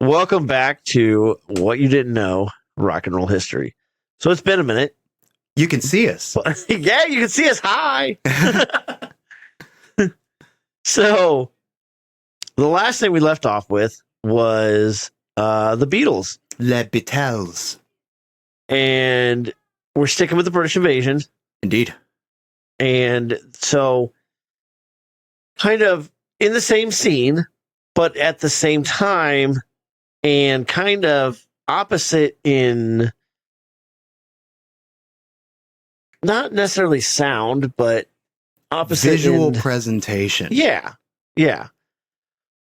Welcome back to What You Didn't Know, Rock and Roll History. So it's been a minute. You can see us. Yeah, you can see us. Hi. So the last thing we left off with was the Beatles. Les Beatles. And we're sticking with the British invasion. Indeed. And so kind of in the same scene, but at the same time, and kind of opposite in not necessarily sound, but opposite visual in presentation. Yeah.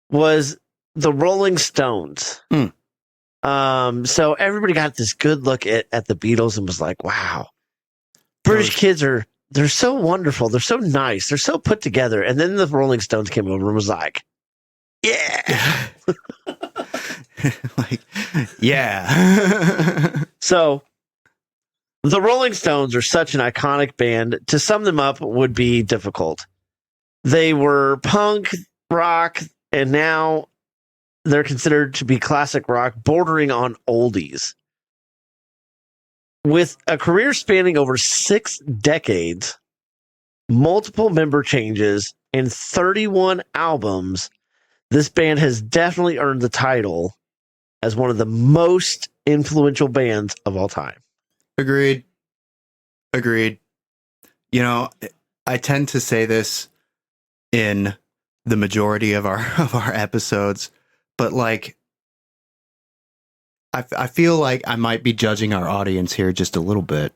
Was the Rolling Stones. So everybody got this good look at the Beatles and was like, wow, British kids they're so wonderful. They're so nice. They're so put together. And then the Rolling Stones came over and was like, yeah. Yeah. So the Rolling Stones are such an iconic band. To sum them up would be difficult. They were punk rock, and now they're considered to be classic rock, bordering on oldies. With a career spanning over 6 decades, multiple member changes, and 31 albums, this band has definitely earned the title as one of the most influential bands of all time. Agreed. You know, I tend to say this in the majority of our episodes, but like, I feel like I might be judging our audience here just a little bit,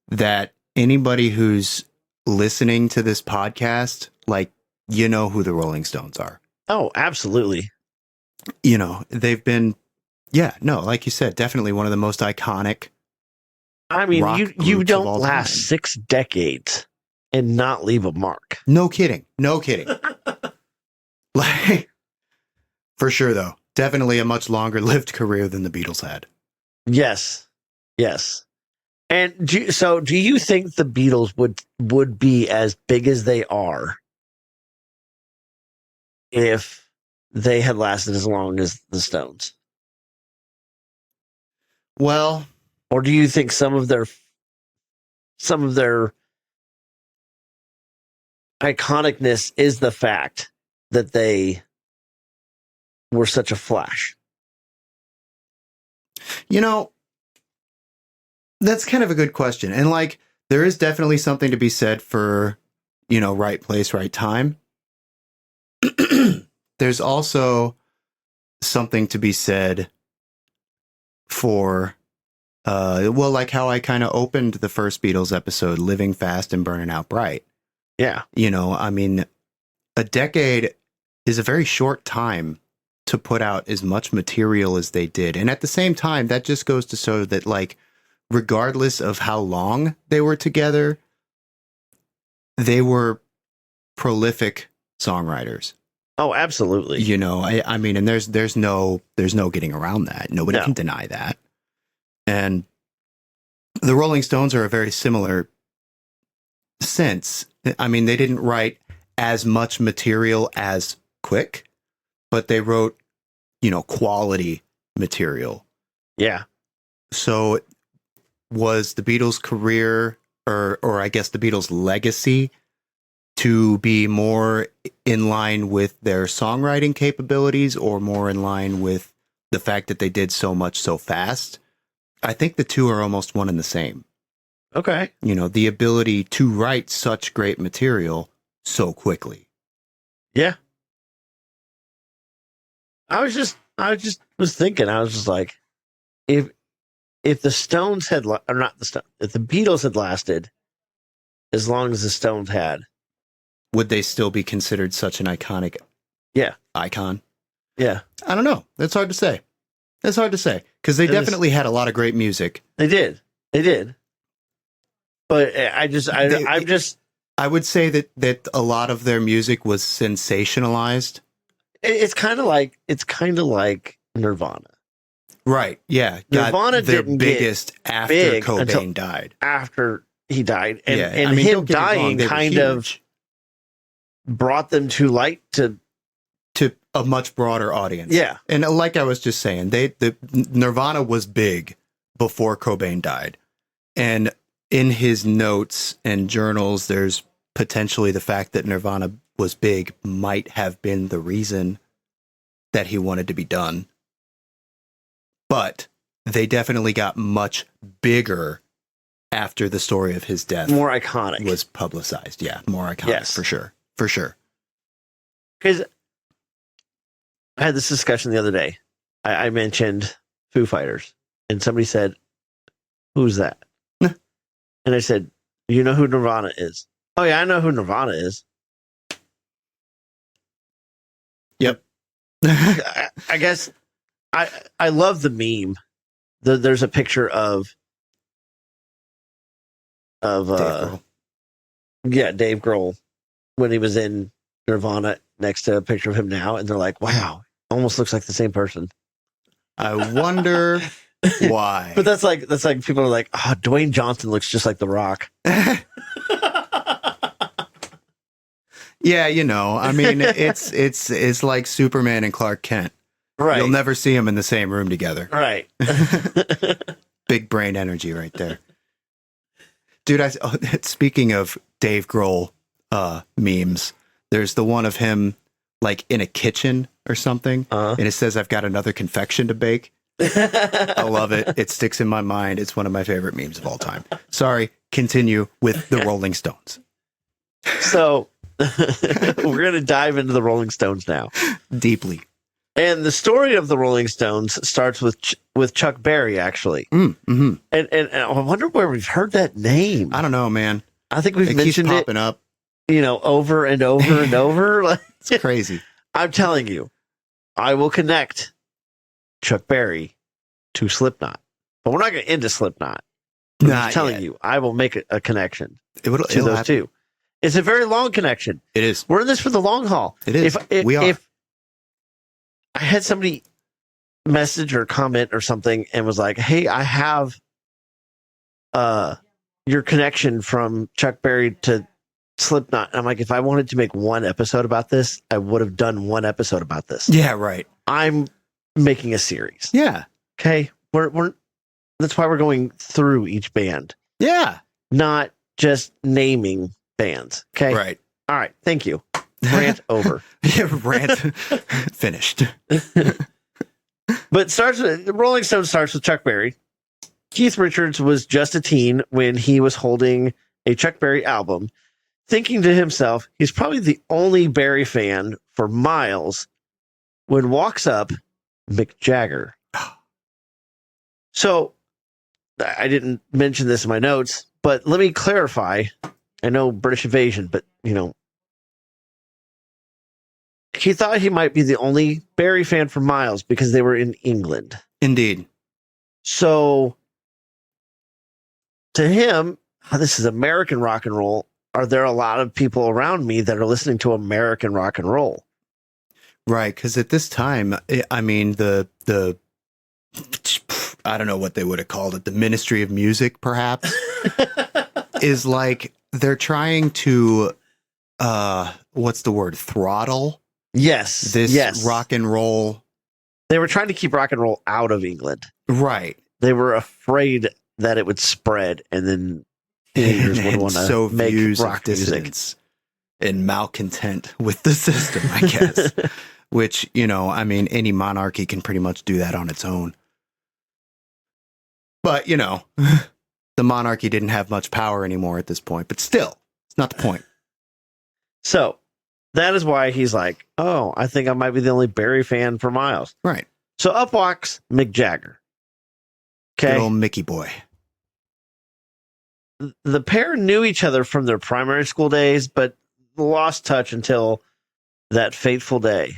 that anybody who's listening to this podcast, like, you know who the Rolling Stones are. Oh, absolutely. You know, they've been, like you said, definitely one of the most iconic. I mean, you don't last time. 6 decades and not leave a mark. No kidding. Like, for sure, though. Definitely a much longer lived career than the Beatles had. Yes. And do you think the Beatles would be as big as they are if they had lasted as long as the Stones? Well, or do you think some of their iconicness is the fact that they were such a flash? You know, that's kind of a good question. And like, there is definitely something to be said for, you know, right place, right time. There's also something to be said for, like how I kind of opened the first Beatles episode, living fast and burning out bright. Yeah. You know, I mean, a decade is a very short time to put out as much material as they did. And at the same time, that just goes to show that, like, regardless of how long they were together, they were prolific songwriters. Oh, absolutely. You know, I mean, and there's no getting around that. Nobody can deny that. And the Rolling Stones are a very similar sense. I mean, they didn't write as much material as Quick, but they wrote, you know, quality material. Yeah. So was the Beatles' career, or I guess the Beatles' legacy, to be more in line with their songwriting capabilities or more in line with the fact that they did so much so fast? I think the two are almost one and the same. Okay. You know, the ability to write such great material so quickly. Yeah. I was just thinking, I was just like, if the Stones had, or not the Stones, if the Beatles had lasted as long as the Stones had, would they still be considered such an iconic icon? Yeah. I don't know. That's hard to say. Because they definitely had a lot of great music. They did. But I would say that a lot of their music was sensationalized. It's kind of like Nirvana. Right. Yeah. Nirvana their didn't biggest get after big Cobain died. After he died. And, yeah. and I mean, him dying kind of brought them to light to a much broader audience. Yeah. And like I was just saying, the Nirvana was big before Cobain died. And in his notes and journals, there's potentially the fact that Nirvana was big might have been the reason that he wanted to be done. But they definitely got much bigger after the story of his death. More iconic. Was publicized. Yeah, more iconic, yes. For sure. For sure. Because I had this discussion the other day. I mentioned Foo Fighters, and somebody said, "Who's that?" And I said, "You know who Nirvana is?" "Oh yeah, I know who Nirvana is." Yep. I guess I love the meme. There's a picture of Dave Grohl when he was in Nirvana next to a picture of him now, and they're like, "Wow, almost looks like the same person." I wonder why. But that's like people are like, "Oh, Dwayne Johnson looks just like The Rock." Yeah, I mean, it's like Superman and Clark Kent. Right. You'll never see them in the same room together. Right. Big brain energy right there. Dude, speaking of Dave Grohl memes, there's the one of him like in a kitchen or something, and it says, "I've got another confection to bake." I love it. It sticks in my mind. It's one of my favorite memes of all time. Sorry, continue with the Rolling Stones. So we're going to dive into the Rolling Stones now. Deeply. And the story of the Rolling Stones starts with Chuck Berry, actually. Mm-hmm. And I wonder where we've heard that name. I don't know, man. I think we've mentioned keeps popping up. Over and over and over. It's crazy. I'm telling you, I will connect Chuck Berry to Slipknot. But we're not going to end Slipknot. I'm telling you, I will make a connection to those two. It's a very long connection. It is. We're in this for the long haul. It is. We are. If I had somebody message or comment or something and was like, "Hey, I have your connection from Chuck Berry to Slipknot." And I'm like, if I wanted to make one episode about this, I would have done one episode about this. Yeah, right. I'm making a series. Yeah. Okay. We're that's why we're going through each band. Yeah. Not just naming bands. Okay. Right. All right. Thank you. Rant over. Yeah, rant finished. But the Rolling Stones starts with Chuck Berry. Keith Richards was just a teen when he was holding a Chuck Berry album, thinking to himself, he's probably the only Berry fan for miles, when walks up Mick Jagger. So I didn't mention this in my notes, but let me clarify. I know British Invasion, but he thought he might be the only Berry fan for miles because they were in England. Indeed. So to him, this is American rock and roll. Are there a lot of people around me that are listening to American rock and roll? Right, because at this time, I mean, the I don't know what they would have called it, the Ministry of Music, perhaps, is like they're trying to, what's the word, throttle? Yes. Rock and roll. They were trying to keep rock and roll out of England. Right. They were afraid that it would spread, and then teenagers would want to make rock music. And malcontent with the system, I guess. Which, I mean, any monarchy can pretty much do that on its own. But, the monarchy didn't have much power anymore at this point. But still, it's not the point. So that is why he's like, oh, I think I might be the only Berry fan for miles. Right. So up walks Mick Jagger. Okay. Good old Mickey boy. The pair knew each other from their primary school days, but lost touch until that fateful day.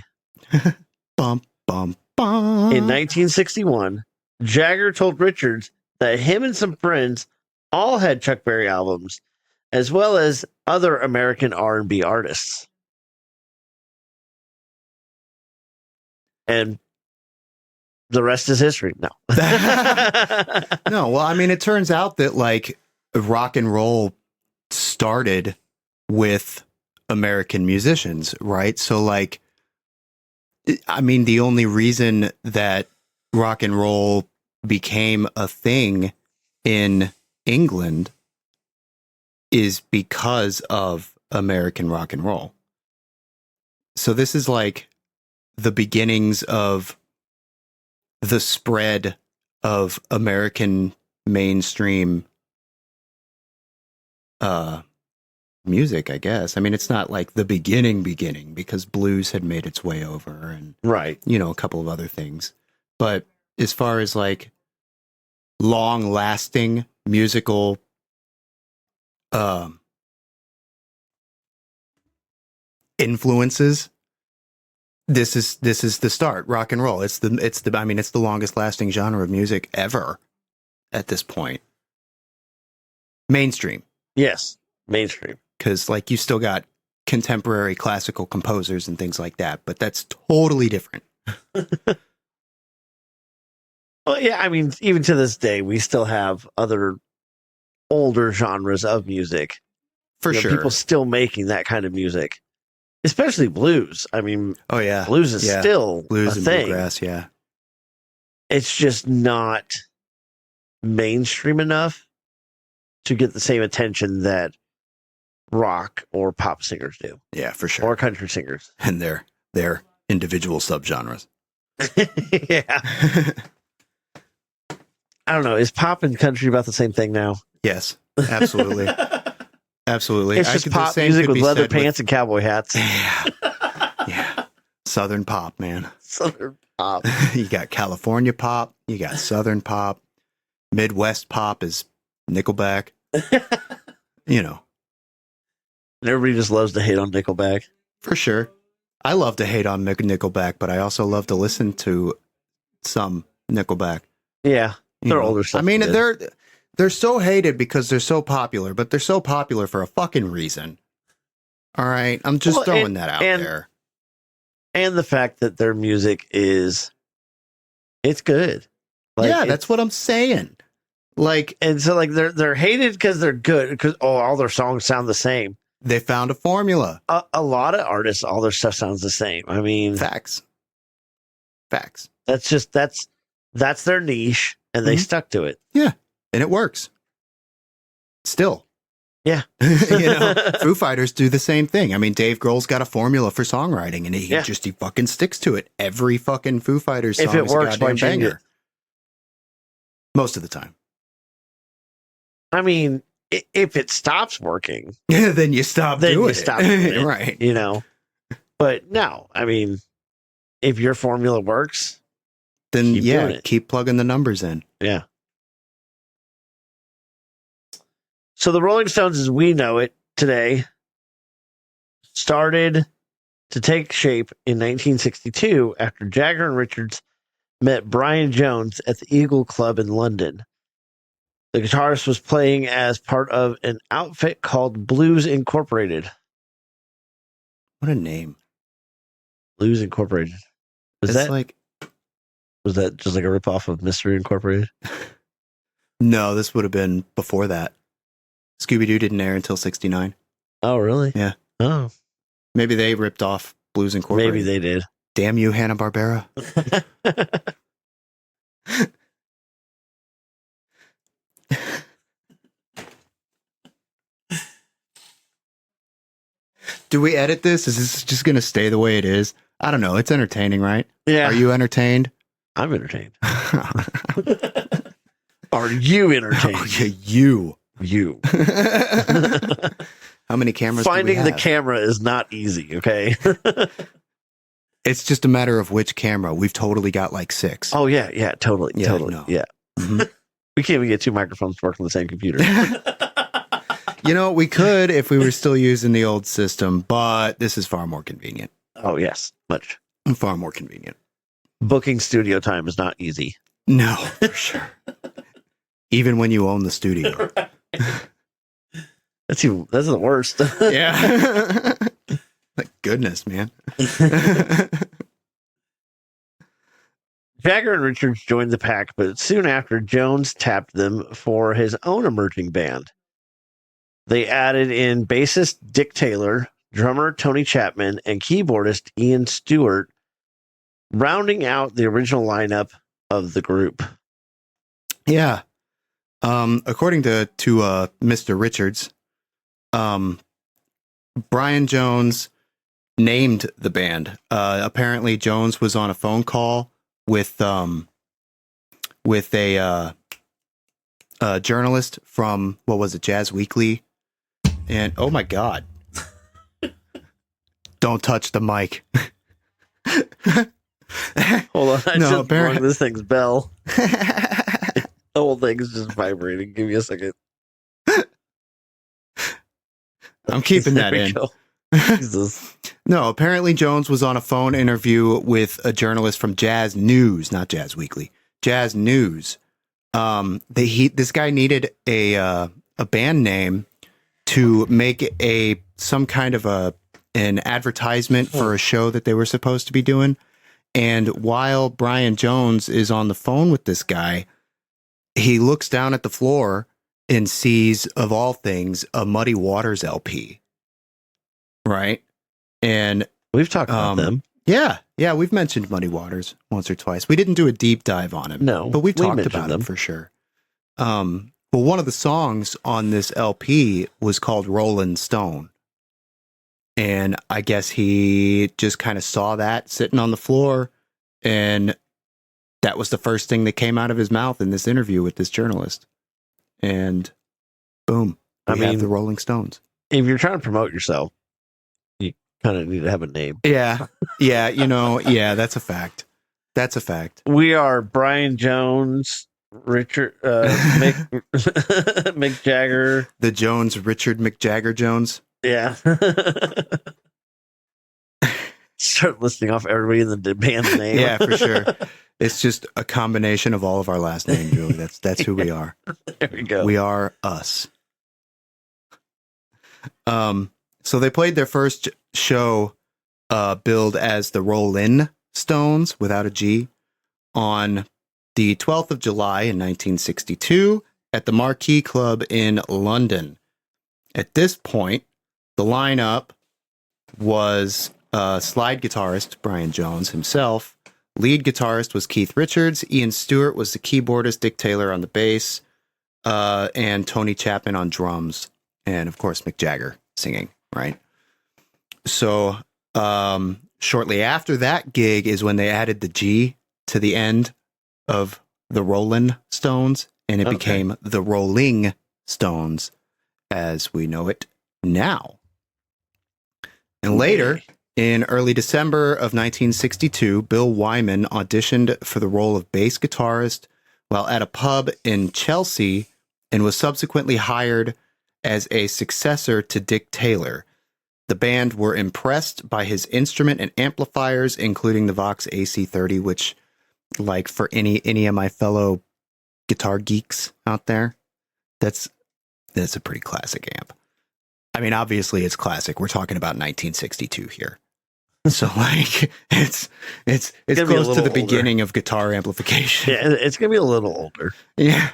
Bum, bum, bum. In 1961, Jagger told Richards that him and some friends all had Chuck Berry albums, as well as other American R&B artists. And the rest is history. No. No, well, I mean, it turns out that like rock and roll started with American musicians, right? So like I mean, the only reason that rock and roll became a thing in England is because of American rock and roll. So this is like the beginnings of the spread of American mainstream music, I guess. I mean, it's not like the beginning because blues had made its way over and, right, you know, a couple of other things. But as far as like long lasting musical influences, this is the start. Rock and roll. It's the longest lasting genre of music ever at this point. Mainstream. Yes, mainstream. Because like you still got contemporary classical composers and things like that, but that's totally different. Well, yeah, I mean, even to this day, we still have other older genres of music. For sure. People still making that kind of music, especially blues. I mean, oh yeah, blues is still blues a and thing. bluegrass. Yeah, it's just not mainstream enough to get the same attention that rock or pop singers do. Yeah, for sure. Or country singers. And their individual subgenres. Yeah. I don't know. Is pop and country about the same thing now? Yes, absolutely. Absolutely. It's just pop music with leather pants and cowboy hats. Yeah. Yeah. Southern pop, man. Southern pop. You got California pop. You got Southern pop. Midwest pop is Nickelback. You know. And everybody just loves to hate on Nickelback. For sure. I love to hate on Nickelback, but I also love to listen to some Nickelback. Yeah. Their older stuff. I mean, they're so hated because they're so popular, but they're so popular for a fucking reason. All right? I'm just throwing that out there. And the fact that their music it's good. Like, yeah, that's what I'm saying. Like, and so like they're hated because they're good because all their songs sound the same. They found a formula. A lot of artists, all their stuff sounds the same. I mean, facts. That's their niche, and they stuck to it. Yeah, and it works. Still. Yeah. Foo Fighters do the same thing. I mean, Dave Grohl's got a formula for songwriting, and he fucking sticks to it. Every fucking Foo Fighters song if it works, why change it? Most of the time. I mean, if it stops working, then you stop doing it. Right. You know. But no, I mean, if your formula works, then keep plugging the numbers in. Yeah. So the Rolling Stones, as we know it today, started to take shape in 1962 after Jagger and Richards met Brian Jones at the Eagle Club in London. The guitarist was playing as part of an outfit called Blues Incorporated. What a name. Blues Incorporated. Was that just like a ripoff of Mystery Incorporated? No, this would have been before that. Scooby-Doo didn't air until 1969. Oh, really? Yeah. Oh. Maybe they ripped off Blues Incorporated. Maybe they did. Damn you, Hanna-Barbera. Do we edit this? Is this just going to stay the way it is? I don't know. It's entertaining, right? Yeah. Are you entertained? I'm entertained. Are you entertained? Oh, yeah, you. How many cameras Finding do we the camera is not easy, okay? It's just a matter of which camera. We've totally got like 6. Oh, yeah, totally. No. Yeah. Mm-hmm. We can't even get 2 microphones to work on the same computer. We could if we were still using the old system, but this is far more convenient. Oh, yes, much. Far more convenient. Booking studio time is not easy. No, for sure. Even when you own the studio. That's the worst. Yeah. Like, goodness, man. Jagger and Richards joined the pack, but soon after, Jones tapped them for his own emerging band. They added in bassist Dick Taylor, drummer Tony Chapman, and keyboardist Ian Stewart rounding out the original lineup of the group. Yeah. According to Mr. Richards, Brian Jones named the band. Apparently, Jones was on a phone call with a journalist from, what was it, Jazz Weekly, and oh my God, don't touch the mic. Hold on, I just rung this thing's bell. The whole thing is just vibrating. Give me a second. I'm keeping that in. Jesus. No, apparently Jones was on a phone interview with a journalist from Jazz News, not Jazz Weekly, Jazz News. This guy needed a band name to make some kind of an advertisement for a show that they were supposed to be doing. And while Brian Jones is on the phone with this guy, he looks down at the floor and sees, of all things, a Muddy Waters LP. Right? And we've talked about them. Yeah, we've mentioned Muddy Waters once or twice. We didn't do a deep dive on him. No, but we've talked about him for sure. Well, one of the songs on this LP was called Rollin' Stone. And I guess he just kind of saw that sitting on the floor, and that was the first thing that came out of his mouth in this interview with this journalist. And boom, we have the Rolling Stones. If you're trying to promote yourself, you kind of need to have a name. Yeah, that's a fact. That's a fact. We are Brian Jones, Richard, Mick Jagger. The Jones, Richard McJagger Jones. Yeah. Start listing off everybody in the band's name. Yeah, for sure. It's just a combination of all of our last names, really. That's who we are. There we go. We are us. So they played their first show billed as the Rollin' Stones without a G on the 12th of July in 1962 at the Marquee Club in London. At this point, the lineup was slide guitarist Brian Jones himself. Lead guitarist was Keith Richards. Ian Stewart was the keyboardist. Dick Taylor on the bass. And Tony Chapman on drums. And, of course, Mick Jagger singing, right? So shortly after that gig is when they added the G to the end of the Rollin' Stones. And it became the Rolling Stones as we know it now. And later, in early December of 1962, Bill Wyman auditioned for the role of bass guitarist while at a pub in Chelsea and was subsequently hired as a successor to Dick Taylor. The band were impressed by his instrument and amplifiers, including the Vox AC30, which, like for any of my fellow guitar geeks out there, that's a pretty classic amp. I mean, obviously it's classic. We're talking about 1962 here. So like it's close to the beginning of guitar amplification. Yeah, it's going to be a little older. Yeah.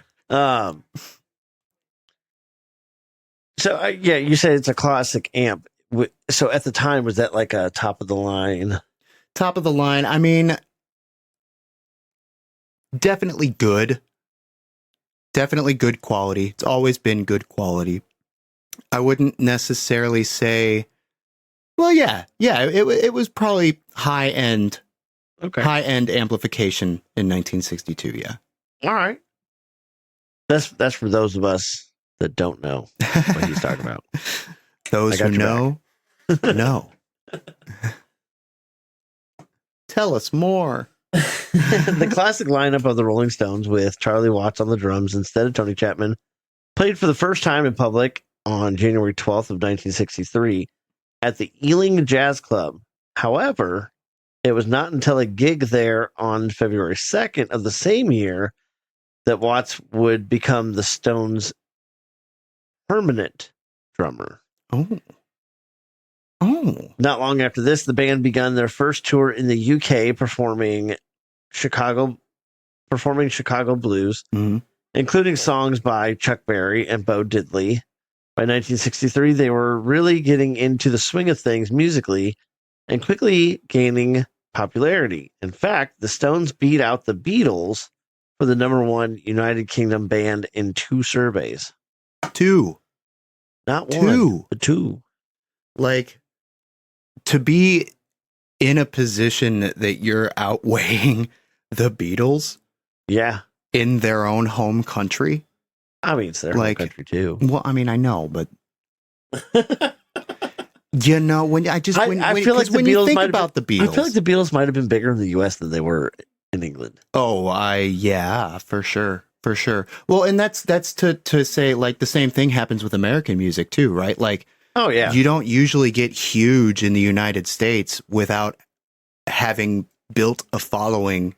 So you said it's a classic amp. So at the time, was that like a top of the line? Top of the line. I mean, definitely good. Definitely good quality. It's always been good quality. I wouldn't necessarily say, well, yeah, it was probably high end amplification in 1962. Yeah. All right. That's for those of us that don't know what he's talking about. Those who know, know. Tell us more. The classic lineup of the Rolling Stones with Charlie Watts on the drums instead of Tony Chapman played for the first time in public on January 12th of 1963 at the Ealing Jazz Club. However, it was not until a gig there on February 2nd of the same year that Watts would become the Stones' permanent drummer. Oh. Not long after this, the band began their first tour in the UK performing Chicago blues, including songs by Chuck Berry and Bo Diddley. By 1963, they were really getting into the swing of things musically and quickly gaining popularity. In fact, the Stones beat out the Beatles for the #1 United Kingdom band in 2 surveys. 2. Not 1, 2. but 2. Like, to be in a position that you're outweighing the Beatles in their own home country. I mean, it's their home country too. Well, I mean, I know, but you know, when I feel like when you think about the Beatles, I feel like the Beatles might have been bigger in the U.S. than they were in England. Oh, yeah, for sure. Well, and that's to say, like, the same thing happens with American music too, right? Like, oh yeah, you don't usually get huge in the United States without having built a following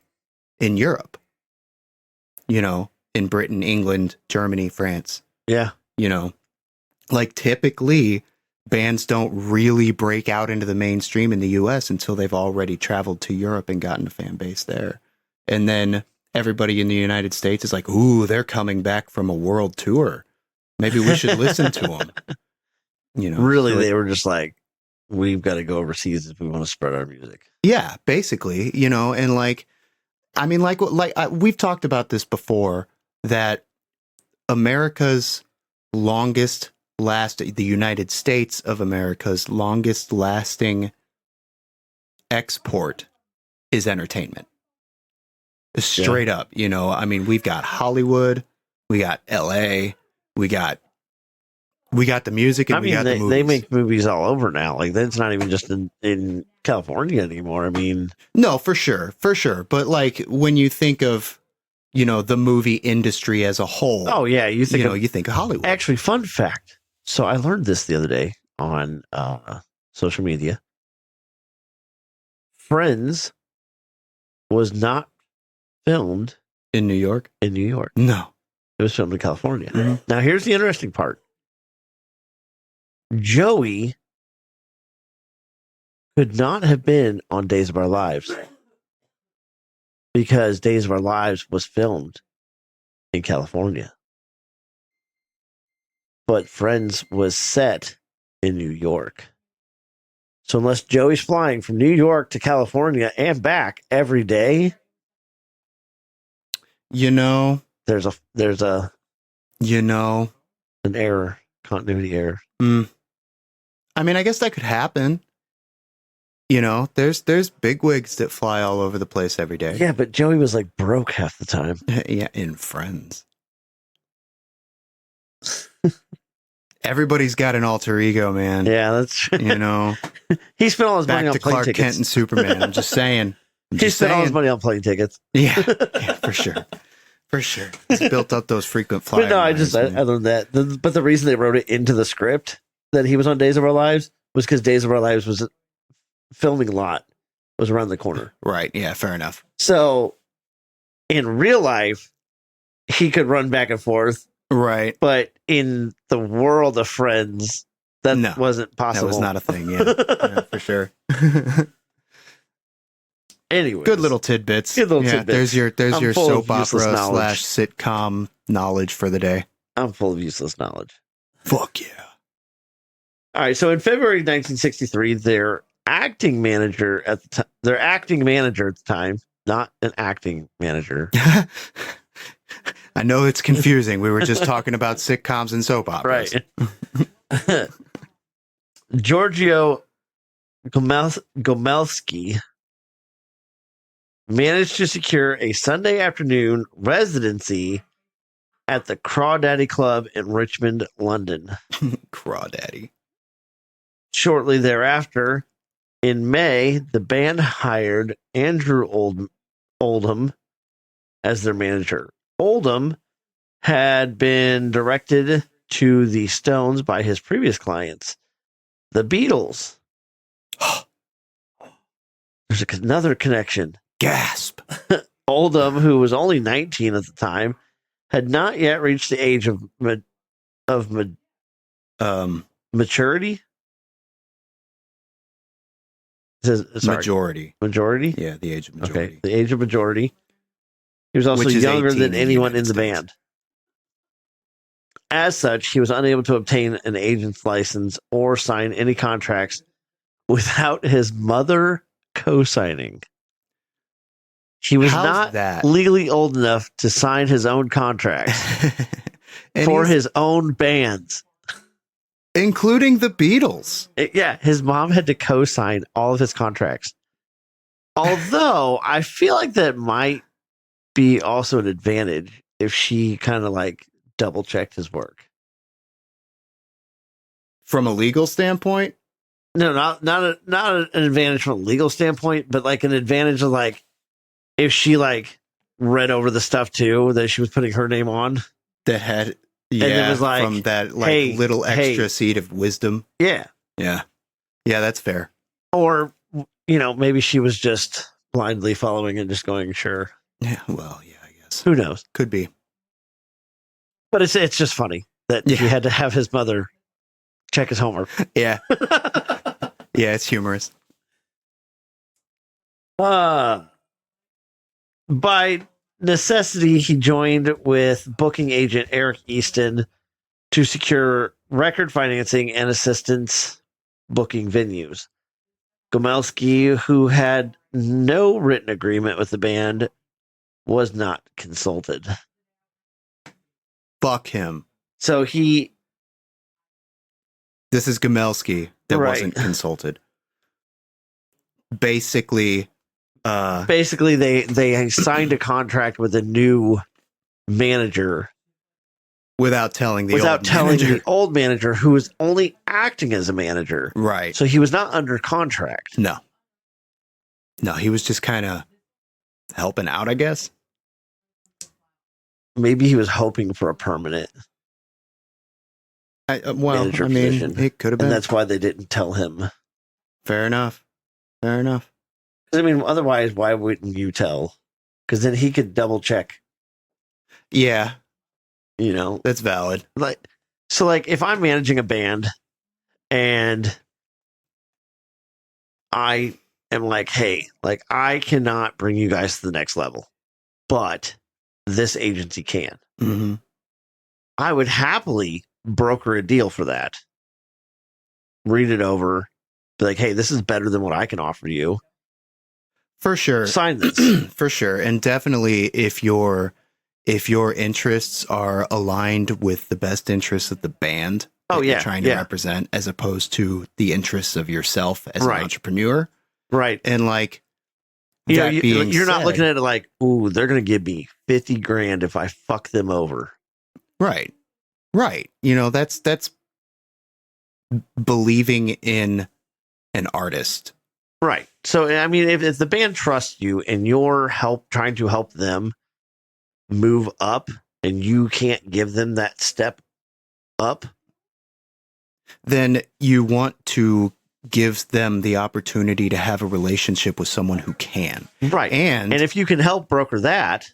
in Europe. You know, in Britain, England, Germany, France. Yeah. You know, like, typically bands don't really break out into the mainstream in the US until they've already traveled to Europe and gotten a fan base there. And then everybody in the United States is like, ooh, they're coming back from a world tour. Maybe we should listen to them. You know, really, so they were just like, we've got to go overseas if we want to spread our music. Yeah, basically, you know, and like, I mean, we've talked about this before, that America's the United States of America's longest lasting export is entertainment. Straight up, you know, I mean, we've got Hollywood, we got LA, we got the music, and we got the movies. They make movies all over now. Like, that's not even just in California anymore. I mean, no, for sure. But like, when you think of, you know, the movie industry as a whole, oh yeah, you think of Hollywood. Actually, fun fact. So I learned this the other day on social media. Friends was not filmed in New York. No, it was filmed in California. Mm-hmm. Now, here's the interesting part. Joey could not have been on Days of Our Lives because Days of Our Lives was filmed in California. But Friends was set in New York. So unless Joey's flying from New York to California and back every day, you know, there's an error, continuity error. I mean, I guess that could happen. You know, there's bigwigs that fly all over the place every day. Yeah, but Joey was like broke half the time. Yeah, in Friends. Everybody's got an alter ego, man. Yeah, that's true. You know, he spent all his money on plane Clark tickets. Kent and Superman. I'm just saying. He spent all his money on plane tickets. Yeah, for sure. He's built up those frequent flyer. But no, I learned that. But the reason they wrote it into the script that he was on Days of Our Lives was because Days of Our Lives was filming lot was around the corner. Right. Yeah. Fair enough. So in real life, he could run back and forth. Right. But in the world of Friends, that wasn't possible. That was not a thing. Yeah, for sure. Anyway, good little tidbits. There's your soap opera / sitcom knowledge for the day. I'm full of useless knowledge. Fuck yeah. All right. So in February 1963, their acting manager at the time, not an acting manager. I know it's confusing. We were just talking about sitcoms and soap operas. Right. Giorgio Gomelski managed to secure a Sunday afternoon residency at the Crawdaddy Club in Richmond, London. Crawdaddy. Shortly thereafter, in May, the band hired Andrew Oldham as their manager. Oldham had been directed to the Stones by his previous clients, the Beatles. There's another connection. Gasp. Oldham, who was only 19 at the time, had not yet reached the age of maturity. Majority. Majority? Yeah, the age of majority. Okay, the age of majority. He was also younger than anyone in the band. As such, he was unable to obtain an agent's license or sign any contracts without his mother co-signing. He was How's not that? legally old enough to sign his own contracts for his own bands. Including the Beatles. His mom had to co-sign all of his contracts. Although, I feel like that might be also an advantage if she kind of like double-checked his work. From a legal standpoint? No, not an advantage from a legal standpoint, but like an advantage of like if she like read over the stuff too that she was putting her name on. That had, and it was like, from that like little extra seed of wisdom. Yeah. Yeah. Yeah, that's fair. Or, maybe she was just blindly following and just going, sure. Yeah, well, yeah, I guess. Who knows? Could be. But it's just funny that he had to have his mother check his homework. Yeah. Yeah, it's humorous. By necessity, he joined with booking agent Eric Easton to secure record financing and assistance booking venues. Gomelski, who had no written agreement with the band, was not consulted. Fuck him. So this is Gomelski that wasn't consulted. Basically, they signed a contract with a new manager without telling the old manager who was only acting as a manager. Right. So he was not under contract. No, he was just kind of helping out, I guess. Maybe he was hoping for a permanent manager position. It could have been. And that's why they didn't tell him. Fair enough. I mean, otherwise, why wouldn't you tell? Because then he could double check. Yeah. That's valid. So if I'm managing a band and I am like, hey, I cannot bring you guys to the next level, but this agency can. Mm-hmm. I would happily broker a deal for that. Read it over. Be like, hey, this is better than what I can offer you. For sure. Sign this. For sure. And definitely if your interests are aligned with the best interests of the band you're trying to represent, as opposed to the interests of yourself as an entrepreneur. Right. And you're not looking at it like, ooh, they're going to give me $50,000 if I fuck them over. Right. That's believing in an artist. Right. So, I mean, if the band trusts you and you're trying to help them move up and you can't give them that step up, then you want to give them the opportunity to have a relationship with someone who can. Right. And if you can help broker that,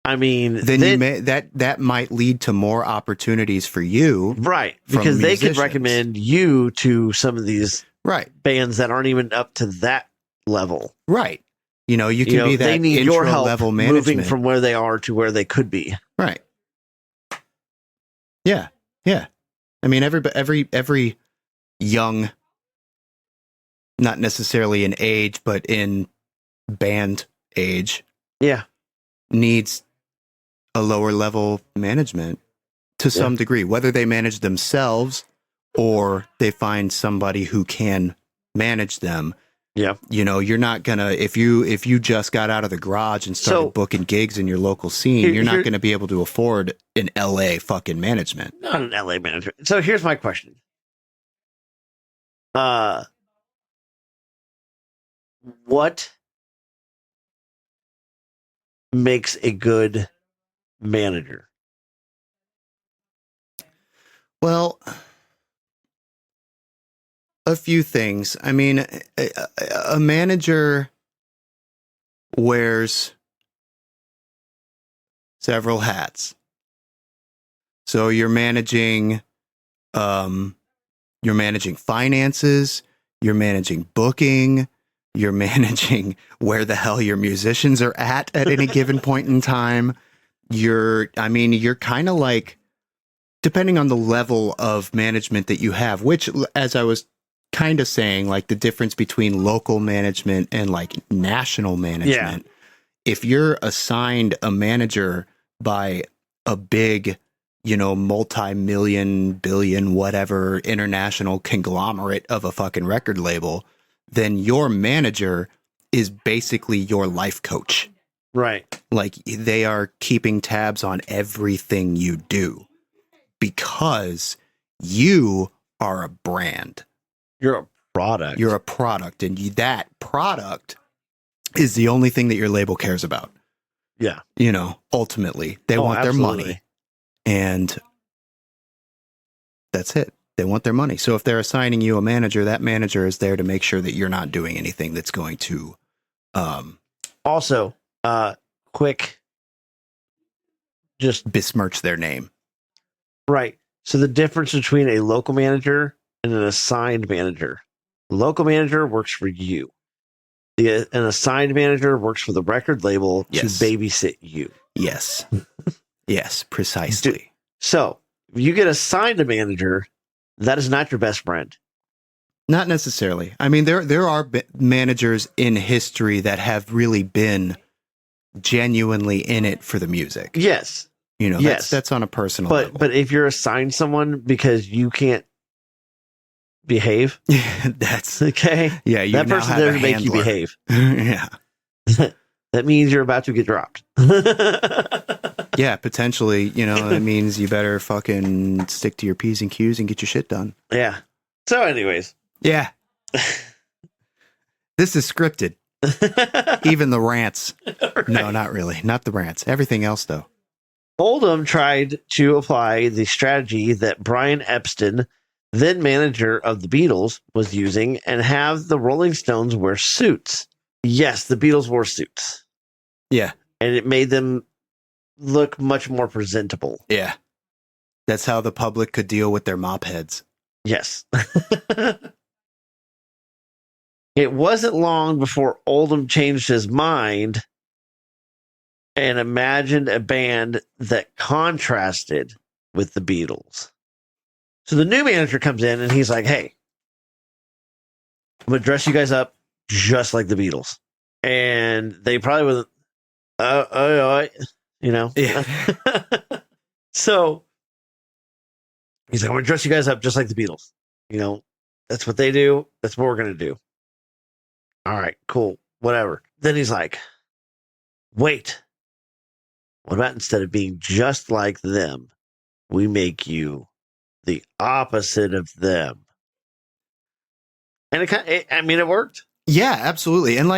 I mean, then that might lead to more opportunities for you. Right. Because they could recommend you to some of these bands that aren't even up to that level. Right. You can be that they need your help level management, moving from where they are to where they could be. Right. Yeah. Yeah. I mean, every young, not necessarily in age, but in band age, needs a lower level management to some degree, whether they manage themselves or they find somebody who can manage them. Yeah. You're not gonna, if you just got out of the garage and started booking gigs in your local scene, you're not gonna be able to afford an LA fucking management. Not an LA management. So here's my question. What makes a good manager? Well, a few things. I mean, a manager wears several hats. So you're managing finances, you're managing booking, you're managing where the hell your musicians are at any given point in time. You're kind of like, depending on the level of management that you have, which, as I was kind of saying like the difference between local management and like national management. If you're assigned a manager by a big, multi-million, billion, whatever international conglomerate of a fucking record label, then your manager is basically your life coach. Right. Like they are keeping tabs on everything you do because you are a brand. You're a product. You're a product, and that product is the only thing that your label cares about. Yeah. Ultimately, they want absolutely. their money, and that's it. They want their money. So if they're assigning you a manager, that manager is there to make sure that you're not doing anything that's going to. Also, quick, just besmirch their name. Right. So the difference between a local manager and an assigned manager. The local manager works for you. An assigned manager works for the record label to babysit you. Yes. Yes, precisely. So if you get assigned a manager, that is not your best friend. Not necessarily. I mean, there are managers in history that have really been genuinely in it for the music. Yes. That's on a personal level. But if you're assigned someone because you can't behave, that's okay. Yeah, that person's there to make you behave. Yeah. That means you're about to get dropped. Yeah, potentially, it means you better fucking stick to your P's and Q's and get your shit done. Yeah. So anyways. Yeah. This is scripted. Even the rants. Right. No, not really. Not the rants. Everything else, though. Oldham tried to apply the strategy that Brian Epstein, then manager of the Beatles, was using and have the Rolling Stones wear suits. Yes, the Beatles wore suits. Yeah. And it made them look much more presentable. Yeah. That's how the public could deal with their mop heads. Yes. It wasn't long before Oldham changed his mind and imagined a band that contrasted with the Beatles. So the new manager comes in and he's like, hey, I'm going to dress you guys up just like the Beatles. And they probably would, Yeah. So he's like, I'm going to dress you guys up just like the Beatles. That's what they do. That's what we're going to do. All right, cool, whatever. Then he's like, wait, what about instead of being just like them, we make you the opposite of them? And it worked. Yeah, absolutely. And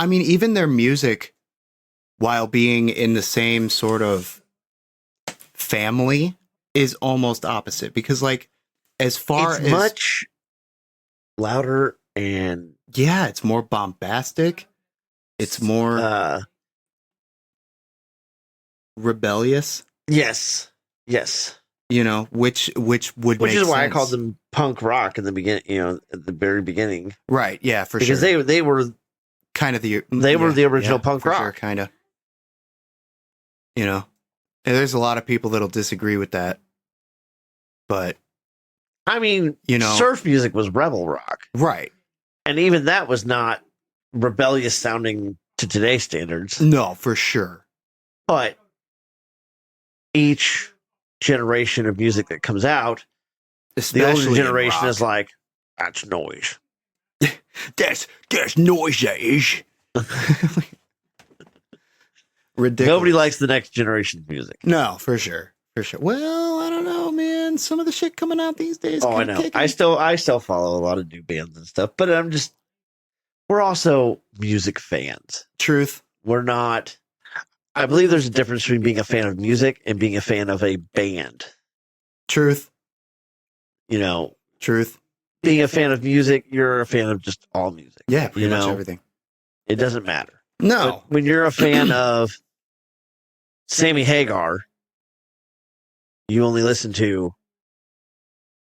even their music, while being in the same sort of family, is almost opposite because as far it's as much louder and it's more bombastic. It's more rebellious. Yes. Which is why I called them punk rock in the beginning. At the very beginning. Right. Yeah, for because sure. Because they were kind of the original punk rock. Sure, kind of. And there's a lot of people that'll disagree with that, but I mean, surf music was rebel rock, right? And even that was not rebellious sounding to today's standards. No, for sure. But each generation of music that comes out, especially the older generation is like, that's noise. that's noise, that is. Ridiculous. Nobody likes the next generation's music. No, for sure. Well, I don't know, man. Some of the shit coming out these days. Oh, I know. I still follow a lot of new bands and stuff, but we're also music fans. Truth. We're not. I believe there's a difference between being a fan of music and being a fan of a band. Truth. Truth. Being a fan of music, you're a fan of just all music. Yeah, pretty much everything. It doesn't matter. No. But when you're a fan of Sammy Hagar, you only listen to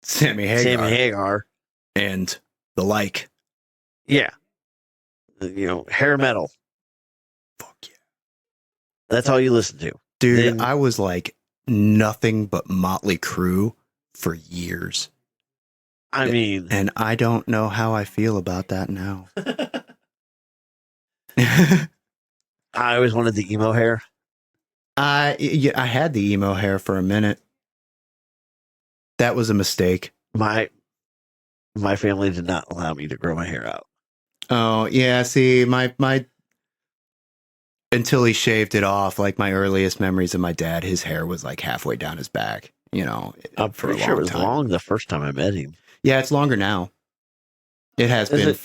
Sammy Hagar and the like. Yeah. Hair metal. Fuck yeah. That's all you listen to. Dude, I was like nothing but Motley Crue for years. I mean, and I don't know how I feel about that now. I always wanted the emo hair. I had the emo hair for a minute. That was a mistake. My family did not allow me to grow my hair out. Oh yeah, see, my until he shaved it off, like my earliest memories of my dad, his hair was like halfway down his back. You know, I'm pretty sure it was long the first time I met him. Yeah, it's longer now. It has been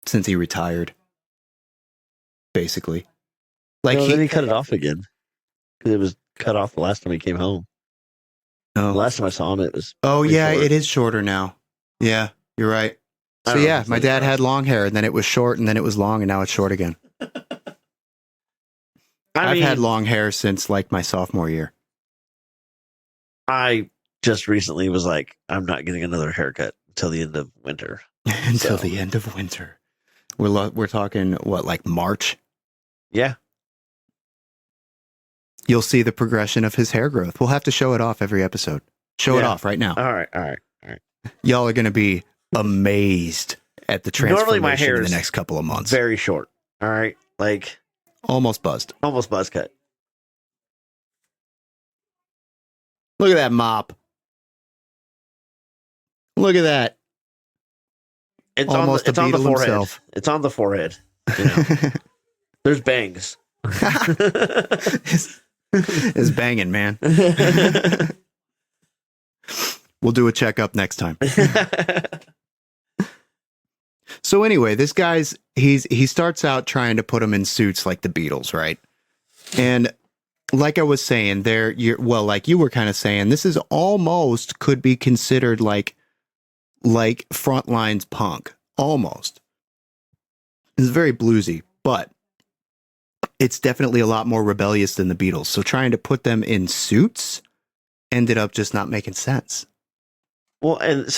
since he retired, basically. Like then he cut it off again because it was cut off the last time he came home. Oh, the last time I saw him, it was. Oh yeah, short. It is shorter now. Yeah, you're right. So yeah, my dad had long hair, and then it was short, and then it was long, and now it's short again. I've had long hair since like my sophomore year. I just recently was like, I'm not getting another haircut until the end of winter. Until the end of winter. We're talking what, like March? Yeah. You'll see the progression of his hair growth. We'll have to show it off every episode. Show it off right now. All right. Y'all are going to be amazed at the transformation normally my hair in the next couple of months. Very short. All right. Like almost buzzed. Almost buzz cut. Look at that mop. Look at that. It's almost on the forehead. Himself. It's on the forehead. You know. There's bangs. It's banging, man. We'll do a checkup next time. So anyway, this guy's he starts out trying to put him in suits like the Beatles, right? And like I was saying, like you were kind of saying, this is almost could be considered like Frontlines punk, almost. It's very bluesy, but it's definitely a lot more rebellious than the Beatles. So trying to put them in suits ended up just not making sense. Well, and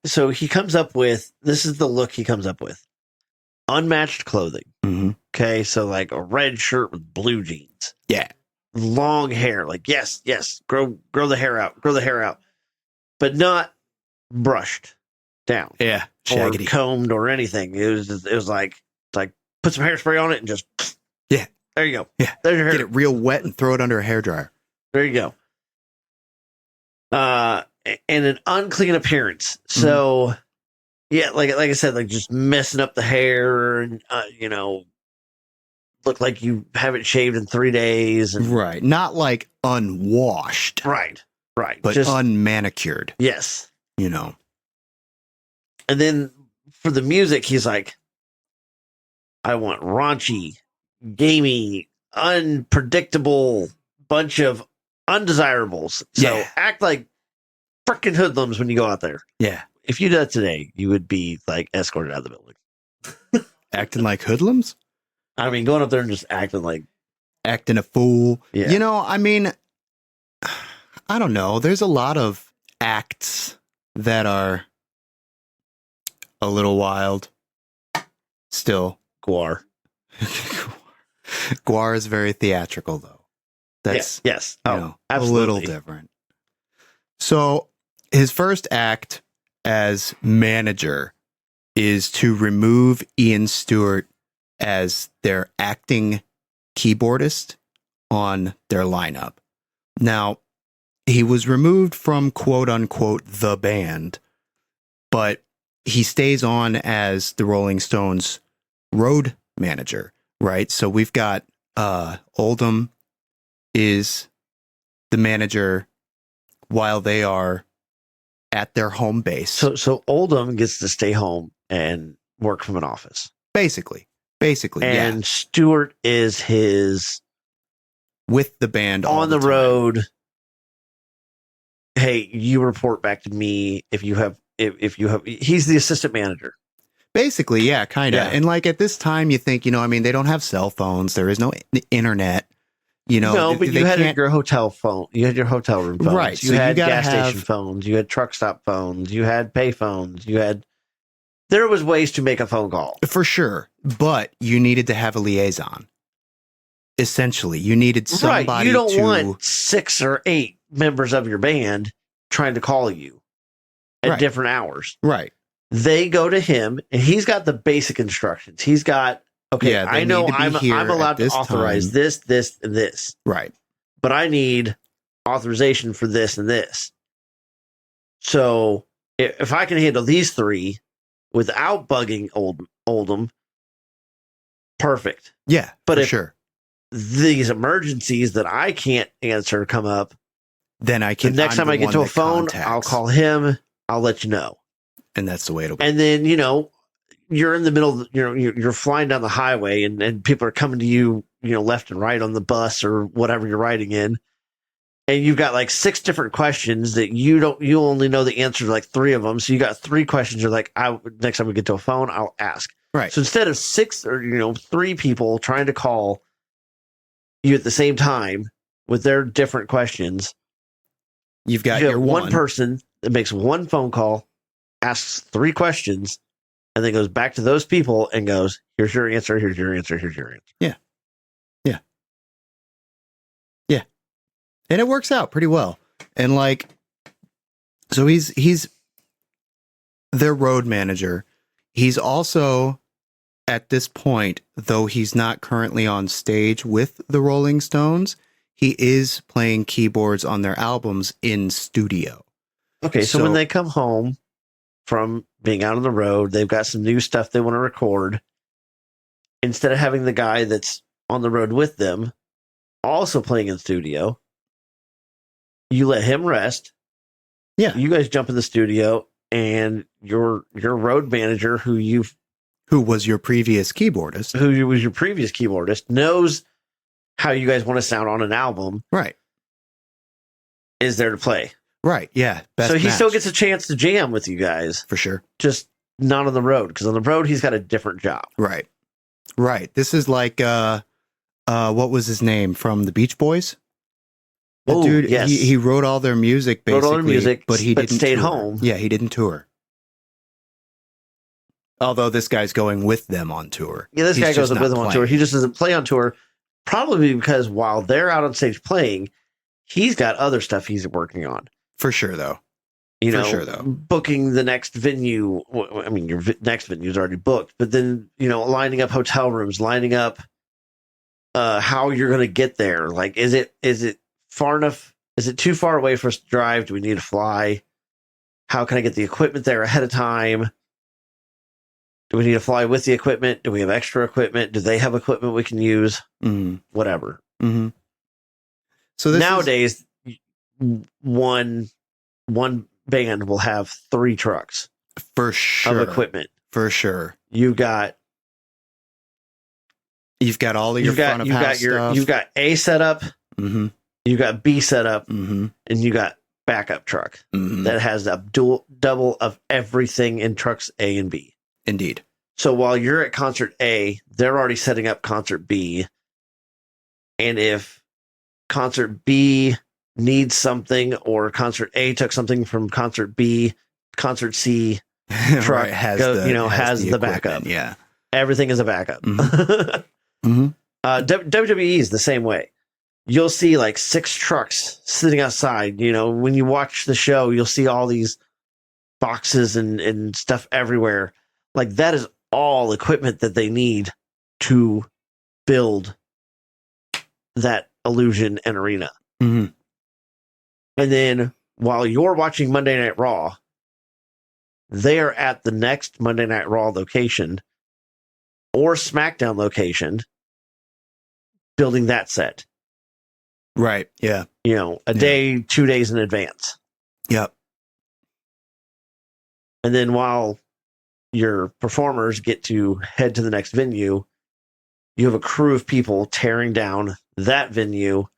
so he comes up with, this is the look he comes up with. Unmatched clothing. Mm-hmm. Okay, so like a red shirt with blue jeans. Yeah. Long hair. Like, yes, grow the hair out. But not brushed down. Yeah. Shaggedy. Or combed or anything. It was like put some hairspray on it and just yeah. There you go. Yeah. There's your hair. Get it real wet and throw it under a hairdryer. There you go. And an unclean appearance. So, yeah, like I said, like just messing up the hair and, look like you haven't shaved in 3 days. And, right. Not like unwashed. Right. But just unmanicured. Yes. You know. And then for the music, he's like, I want raunchy, gamey, unpredictable bunch of undesirables. So act like freaking hoodlums when you go out there. Yeah. If you did that today, you would be like escorted out of the building. Acting like hoodlums? I mean, going up there and just acting a fool. Yeah. You know, I mean, I don't know. There's a lot of acts that are a little wild. Still. Guar. Guar is very theatrical, though. That's yes. A little different. So his first act as manager is to remove Ian Stewart as their acting keyboardist on their lineup. Now, he was removed from quote unquote the band, but he stays on as the Rolling Stones road manager, right? So we've got Oldham is the manager while they are at their home base. So Oldham gets to stay home and work from an office. Basically. And Stewart is his with the band on the road. Hey, you report back to me if you have he's the assistant manager. Basically, yeah, kind of. Yeah. And like at this time you think, they don't have cell phones, there is no internet. No, but you had your hotel phone. You had your hotel room phones. Right. You had gas station phones. You had truck stop phones. You had pay phones. There was ways to make a phone call. For sure. But you needed to have a liaison. Essentially, you needed somebody right. You don't want 6 or 8 members of your band trying to call you at different hours. Right. They go to him, and he's got the basic instructions. He's got, okay, I know I'm allowed to authorize this, and this. Right. But I need authorization for this and this. So if I can handle these three without bugging Oldham, perfect. Yeah, but for sure. These emergencies that I can't answer come up, then I can. The next time I get to a phone, I'll call him. I'll let you know. And that's the way it'll be. And then, you're in the middle, you're flying down the highway and people are coming to you, left and right on the bus or whatever you're riding in. And you've got like 6 different questions that you only know the answer to like 3 of them. So you got 3 questions. You're like, next time we get to a phone, I'll ask. Right. So instead of 6 or, 3 people trying to call you at the same time with their different questions, you've got your one person that makes one phone call, asks 3 questions, and then goes back to those people and goes, here's your answer, here's your answer, here's your answer. Yeah. Yeah. Yeah. And it works out pretty well. And so he's their road manager. He's also, at this point, though he's not currently on stage with the Rolling Stones, he is playing keyboards on their albums in studio. Okay, so when they come home from being out on the road, they've got some new stuff they want to record. Instead of having the guy that's on the road with them also playing in studio, you let him rest. Yeah. You guys jump in the studio, and your road manager, who was your previous keyboardist, knows how you guys want to sound on an album. Right. Is there to play. Right. Yeah. So he still gets a chance to jam with you guys. For sure. Just not on the road, because on the road he's got a different job. Right. Right. This is like what was his name from the Beach Boys? The dude, yes. He wrote all their music basically, but he didn't stayed tour. home. Yeah, he didn't tour. Although this guy's going with them on tour. Yeah, this guy goes with them on tour. He just doesn't play on tour, probably because while they're out on stage playing, he's got other stuff he's working on. For sure, though. Booking the next venue. I mean, your next venue is already booked, but then, lining up hotel rooms, lining up how you're going to get there. Like, is it far enough? Is it too far away for us to drive? Do we need to fly? How can I get the equipment there ahead of time? Do we need to fly with the equipment? Do we have extra equipment? Do they have equipment we can use? Mm-hmm. Whatever. Mm-hmm. So nowadays, one band will have 3 trucks for sure of equipment. For sure, you've got all of your front of house stuff. You've got A setup. Mm-hmm. You got B setup, mm-hmm. and you got backup truck mm-hmm. that has a double of everything in trucks A and B. Indeed. So while you're at concert A, they're already setting up concert B. And if concert B needs something, or concert A took something from concert B, concert C truck right, has the backup. Yeah. Everything is a backup. Mm-hmm. mm-hmm. WWE is the same way. You'll see like 6 trucks sitting outside. When you watch the show, you'll see all these boxes and stuff everywhere. Like, that is all equipment that they need to build that illusion and arena. Mm-hmm. And then while you're watching Monday Night Raw, they are at the next Monday Night Raw location or SmackDown location building that set. Right. Yeah. Day, 2 days in advance. Yep. And then while your performers get to head to the next venue, you have a crew of people tearing down that venue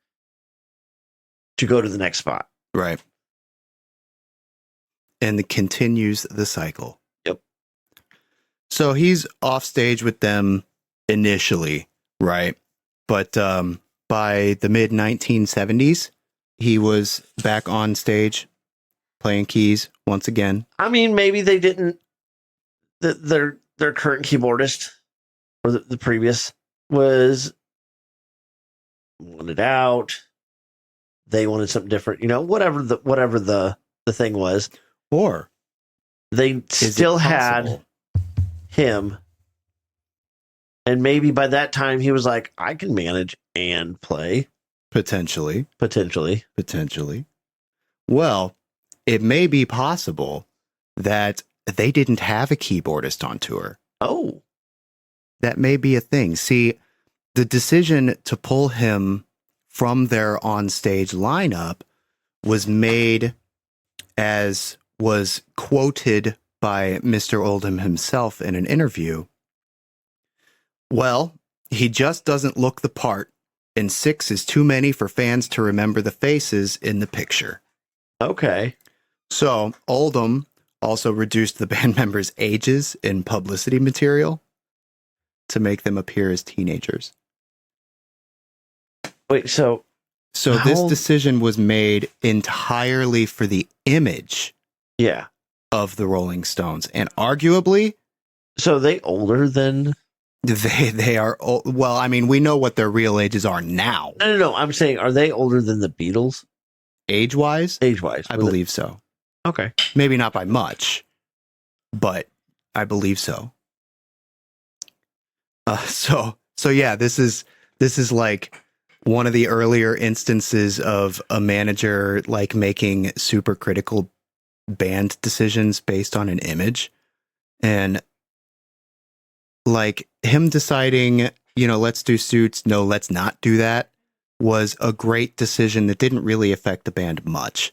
to go to the next spot. Right. And it continues the cycle. Yep. So he's off stage with them initially, right? But by the mid 1970s, he was back on stage playing keys once again. I mean, maybe they didn't. Their current keyboardist, or the previous, was wanted out. They wanted something different, whatever the thing was. Or they still had him. And maybe by that time he was like, I can manage and play. Potentially. Well, it may be possible that they didn't have a keyboardist on tour. Oh. That may be a thing. See, the decision to pull him from their on-stage lineup was made, as was quoted by Mr. Oldham himself in an interview. Well, he just doesn't look the part, and 6 is too many for fans to remember the faces in the picture. Okay. So, Oldham also reduced the band members' ages in publicity material to make them appear as teenagers. Wait, so this decision was made entirely for the image of the Rolling Stones, and arguably... So are they older than... They are old. Well, I mean, we know what their real ages are now. No. I'm saying, are they older than the Beatles? Age-wise? Age-wise. I believe so. Okay. Maybe not by much, but I believe so. So yeah, this is like one of the earlier instances of a manager like making super critical band decisions based on an image. And like him deciding, let's do Suits, no, let's not do that, was a great decision that didn't really affect the band much.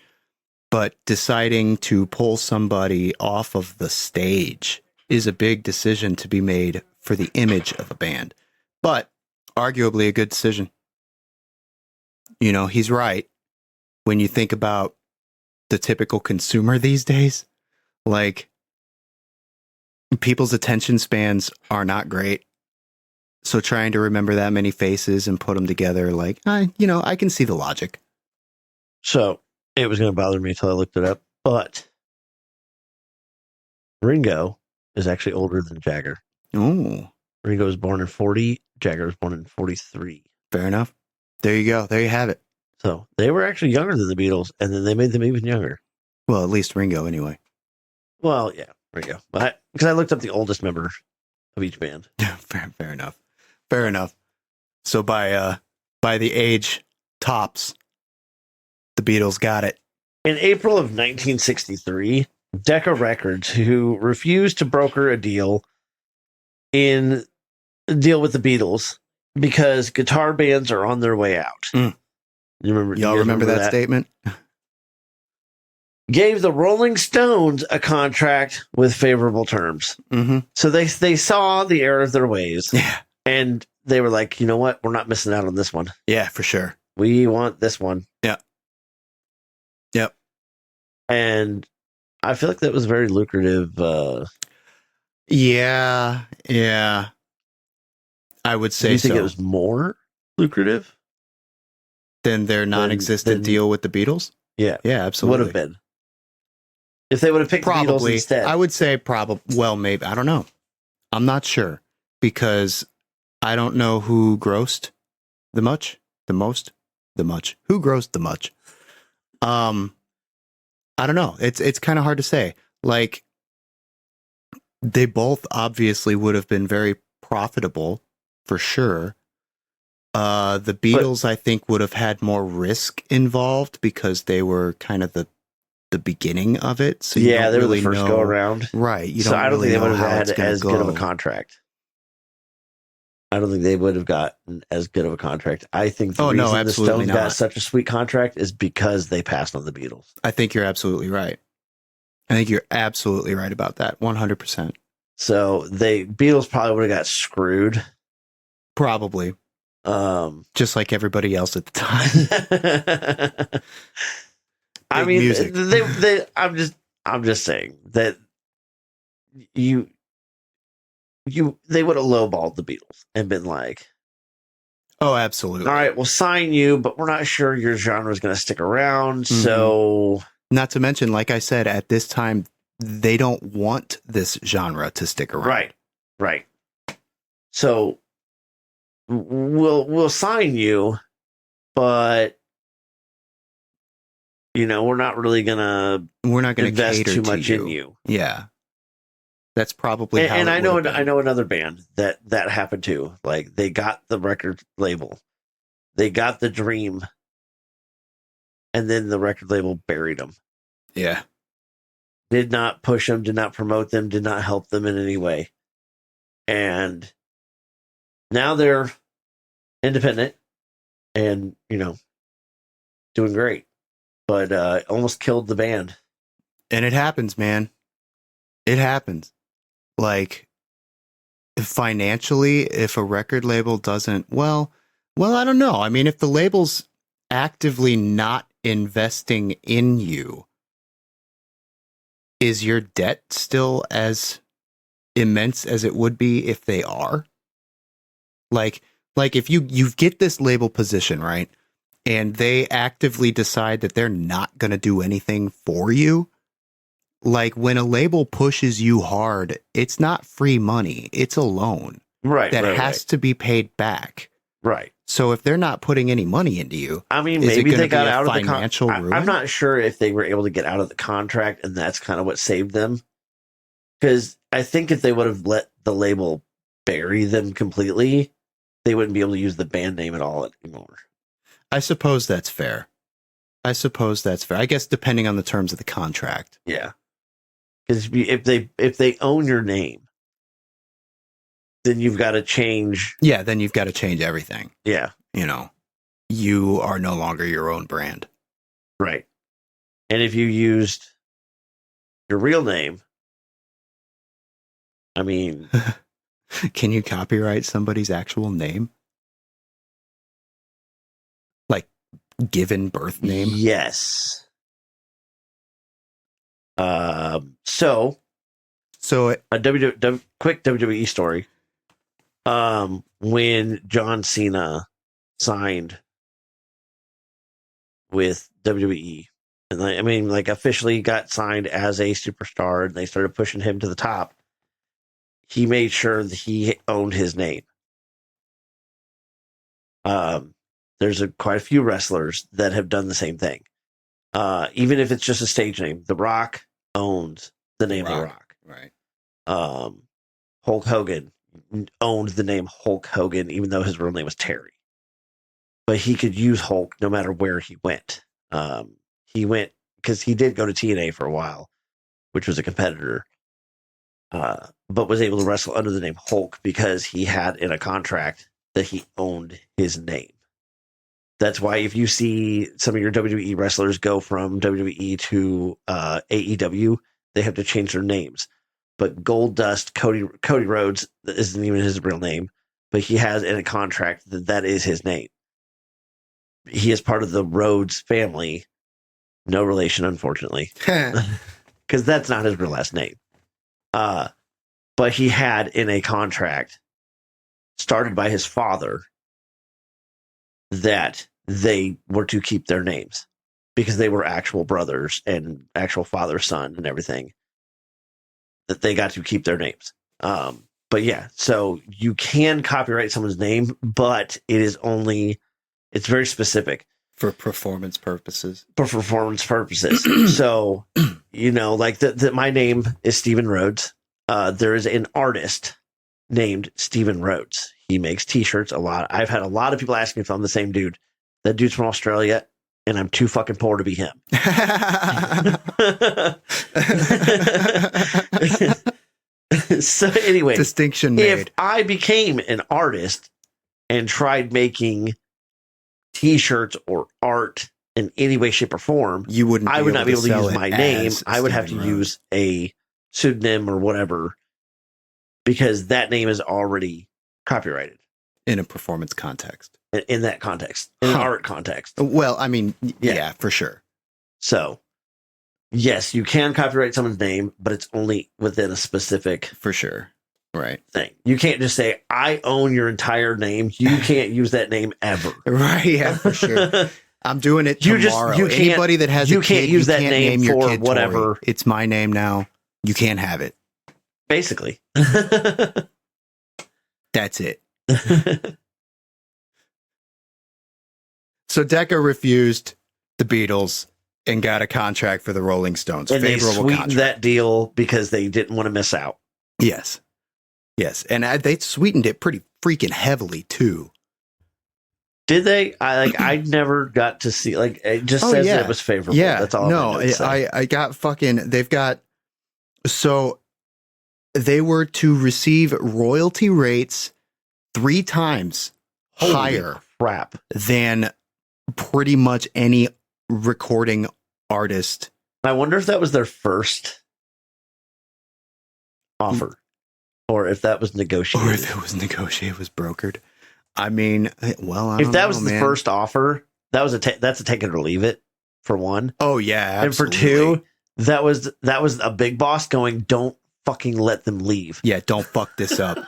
But deciding to pull somebody off of the stage is a big decision to be made for the image of a band. But arguably a good decision. He's right. When you think about the typical consumer these days, like, people's attention spans are not great. So trying to remember that many faces and put them together, like, I can see the logic. So it was going to bother me until I looked it up. But Ringo is actually older than Jagger. Oh. Ringo was born in 40. Jagger was born in 43. Fair enough. There you go. There you have it. So they were actually younger than the Beatles, and then they made them even younger. Well, at least Ringo, anyway. Well, yeah, Ringo. But because I looked up the oldest member of each band. Fair enough. Fair enough. So by the age tops, the Beatles got it. In April of 1963, Decca Records, who refused to broker a deal with the Beatles because guitar bands are on their way out. Mm. You remember that statement? Gave the Rolling Stones a contract with favorable terms. Mm-hmm. So they saw the error of their ways. Yeah. And they were like, you know what? We're not missing out on this one. Yeah, for sure. We want this one. Yeah. Yep. And I feel like that was very lucrative. Yeah. I would say so. Do you think it was more lucrative than their non-existent deal with the Beatles? Yeah. Yeah, absolutely. Would have been. If they would have picked the Beatles instead. I would say probably, well, maybe. I don't know. I'm not sure because I don't know who grossed the most. Who grossed the much? I don't know. It's kind of hard to say. Like, they both obviously would have been very profitable for sure. The Beatles, I think, would have had more risk involved because they were kind of the beginning of it. So yeah, they were the first go around, right? I don't think they would have had as good of a contract. I don't think they would have gotten as good of a contract. I think the reason the Stones got such a sweet contract is because they passed on the Beatles. I think you're absolutely right. I think you're absolutely right about that. 100%. So Beatles probably would have got screwed. Probably. Just like everybody else at the time. I mean, I'm just saying that they would have lowballed the Beatles and been like, oh, absolutely. All right, we'll sign you, but we're not sure your genre is going to stick around. Mm-hmm. So, not to mention, like I said, at this time, they don't want this genre to stick around. Right. So we'll sign you, but we're not really gonna invest cater too to much in you. Yeah, that's probably how. And I know another band that happened to. Like, they got the record label, they got the dream, and then the record label buried them. Yeah, did not push them, did not promote them, did not help them in any way, and now they're independent and doing great, but almost killed the band. And it happens, man. It happens. Like, financially, if a record label doesn't, well, I don't know. I mean, if the label's actively not investing in you, is your debt still as immense as it would be if they are? Like if you get this label position, right? And they actively decide that they're not going to do anything for you. Like, when a label pushes you hard, it's not free money. It's a loan. Right. That has to be paid back. Right. So if they're not putting any money into you, I mean, maybe they got out of the financial ruin? I'm not sure if they were able to get out of the contract, and that's kind of what saved them. Because I think if they would have let the label bury them completely, they wouldn't be able to use the band name at all anymore. I suppose that's fair. I guess depending on the terms of the contract. Yeah. Because if they own your name, then you've got to change. Yeah, then you've got to change everything. Yeah. You are no longer your own brand. Right. And if you used your real name, I mean... Can you copyright somebody's actual name? Like, given birth name? Yes. So a quick WWE story. When John Cena signed with WWE, and officially got signed as a superstar, and they started pushing him to the top, he made sure that he owned his name. There's quite a few wrestlers that have done the same thing. Even if it's just a stage name. The Rock owns the name The Rock. Right. Hulk Hogan owned the name Hulk Hogan, even though his real name was Terry. But he could use Hulk no matter where he went. He went, because he did go to TNA for a while, which was a competitor, but was able to wrestle under the name Hulk because he had in a contract that he owned his name. That's why if you see some of your WWE wrestlers go from WWE to AEW, they have to change their names. But Goldust, Cody Rhodes, isn't even his real name, but he has in a contract that is his name. He is part of the Rhodes family. No relation, unfortunately, because that's not his real last name. But he had in a contract started by his father that they were to keep their names because they were actual brothers and actual father, son, and everything, that they got to keep their names. But yeah, so you can copyright someone's name, but it's very specific. For performance purposes. So, my name is Steven Rhodes. There is an artist named Steven Rhodes. He makes t-shirts a lot. I've had a lot of people ask me if I'm the same dude. That dude's from Australia, and I'm too fucking poor to be him. So anyway, distinction made. If I became an artist and tried making t-shirts or art in any way, shape, or form, I would not be able to use my name. I would have to use a pseudonym or whatever, because that name is already copyrighted in a performance context. In that context, in an art context. Well, I mean, yeah, for sure. So, yes, you can copyright someone's name, but it's only within a specific, for sure, right, thing. You can't just say, "I own your entire name." You can't use that name ever. Right? Yeah, for sure. I'm doing it tomorrow. Anybody that has you can't use that name for whatever. Tory. It's my name now. You can't have it. Basically, that's it. So Decca refused the Beatles and got a contract for the Rolling Stones. And they Favorable sweetened contract. that deal because they didn't want to miss out. Yes. And they sweetened it pretty freaking heavily too. Did they? I never got to see. Like, it just says that it was favorable. Yeah, that's all. No, I got fucking. They've got. So they were to receive royalty rates 3 times higher crap than pretty much any recording artist. I wonder if that was their first offer, or if that was negotiated, or if it was negotiated, was brokered. I mean, well, if that was the first offer, that was that's a take it or leave it for one. Oh yeah, absolutely. And for two, that was a big boss going, don't fucking let them leave. Yeah, don't fuck this up.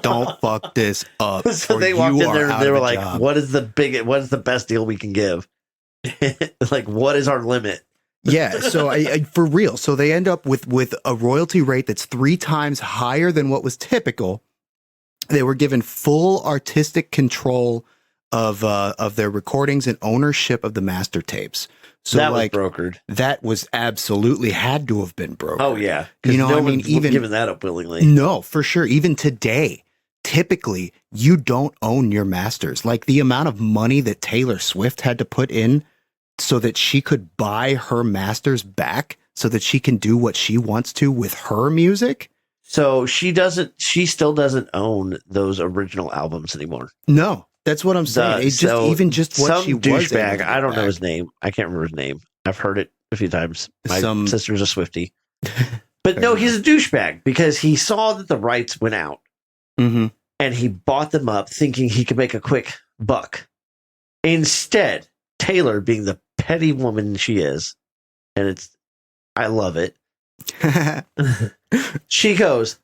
Don't fuck this up. So they walked in there and they were like, what is the best deal we can give? Like, what is our limit? Yeah, so I for real. So they end up with a royalty rate that's 3 times higher than what was typical. They were given full artistic control of their recordings and ownership of the master tapes. So that was brokered. That was absolutely had to have been brokered. Oh yeah, you know, even giving that up willingly. No, for sure. Even today, typically you don't own your masters. Like the amount of money that Taylor Swift had to put in so that she could buy her masters back, so that she can do what she wants to with her music. So she still doesn't own those original albums anymore. No, that's what I'm saying. Just what she was. Douchebag, I don't know his name. I can't remember his name. I've heard it a few times. My sister's a Swiftie. But no, he's a douchebag because he saw that the rights went out and he bought them up thinking he could make a quick buck. Instead, Taylor, being the petty woman she is, and I love it. She goes,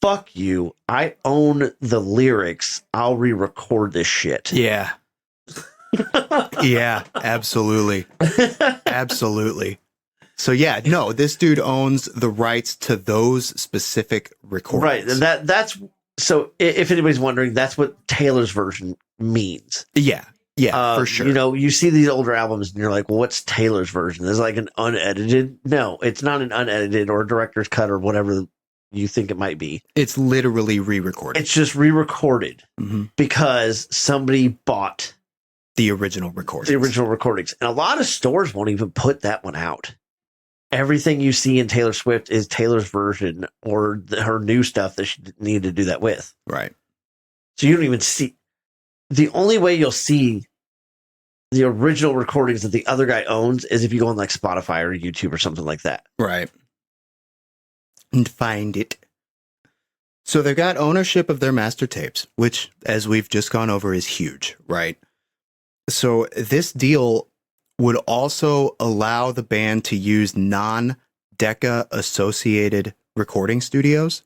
fuck you. I own the lyrics. I'll re-record this shit. Yeah. Yeah, absolutely. Absolutely. So yeah, no, this dude owns the rights to those specific recordings. Right. And that's so if anybody's wondering, that's what Taylor's version means. Yeah. Yeah, for sure. You know, you see these older albums and you're like, well, what's Taylor's version? Is it like an unedited? No, it's not an unedited or a director's cut or whatever you think it might be. It's literally re-recorded. It's just re-recorded because somebody bought the original recordings. And a lot of stores won't even put that one out. Everything you see in Taylor Swift is Taylor's version or her new stuff that she needed to do that with. Right. So you don't even see. The only way you'll see the original recordings that the other guy owns is if you go on like Spotify or YouTube or something like that. Right. And find it. So they've got ownership of their master tapes, which, as we've just gone over, is huge, right? So this deal would also allow the band to use non-Decca associated recording studios.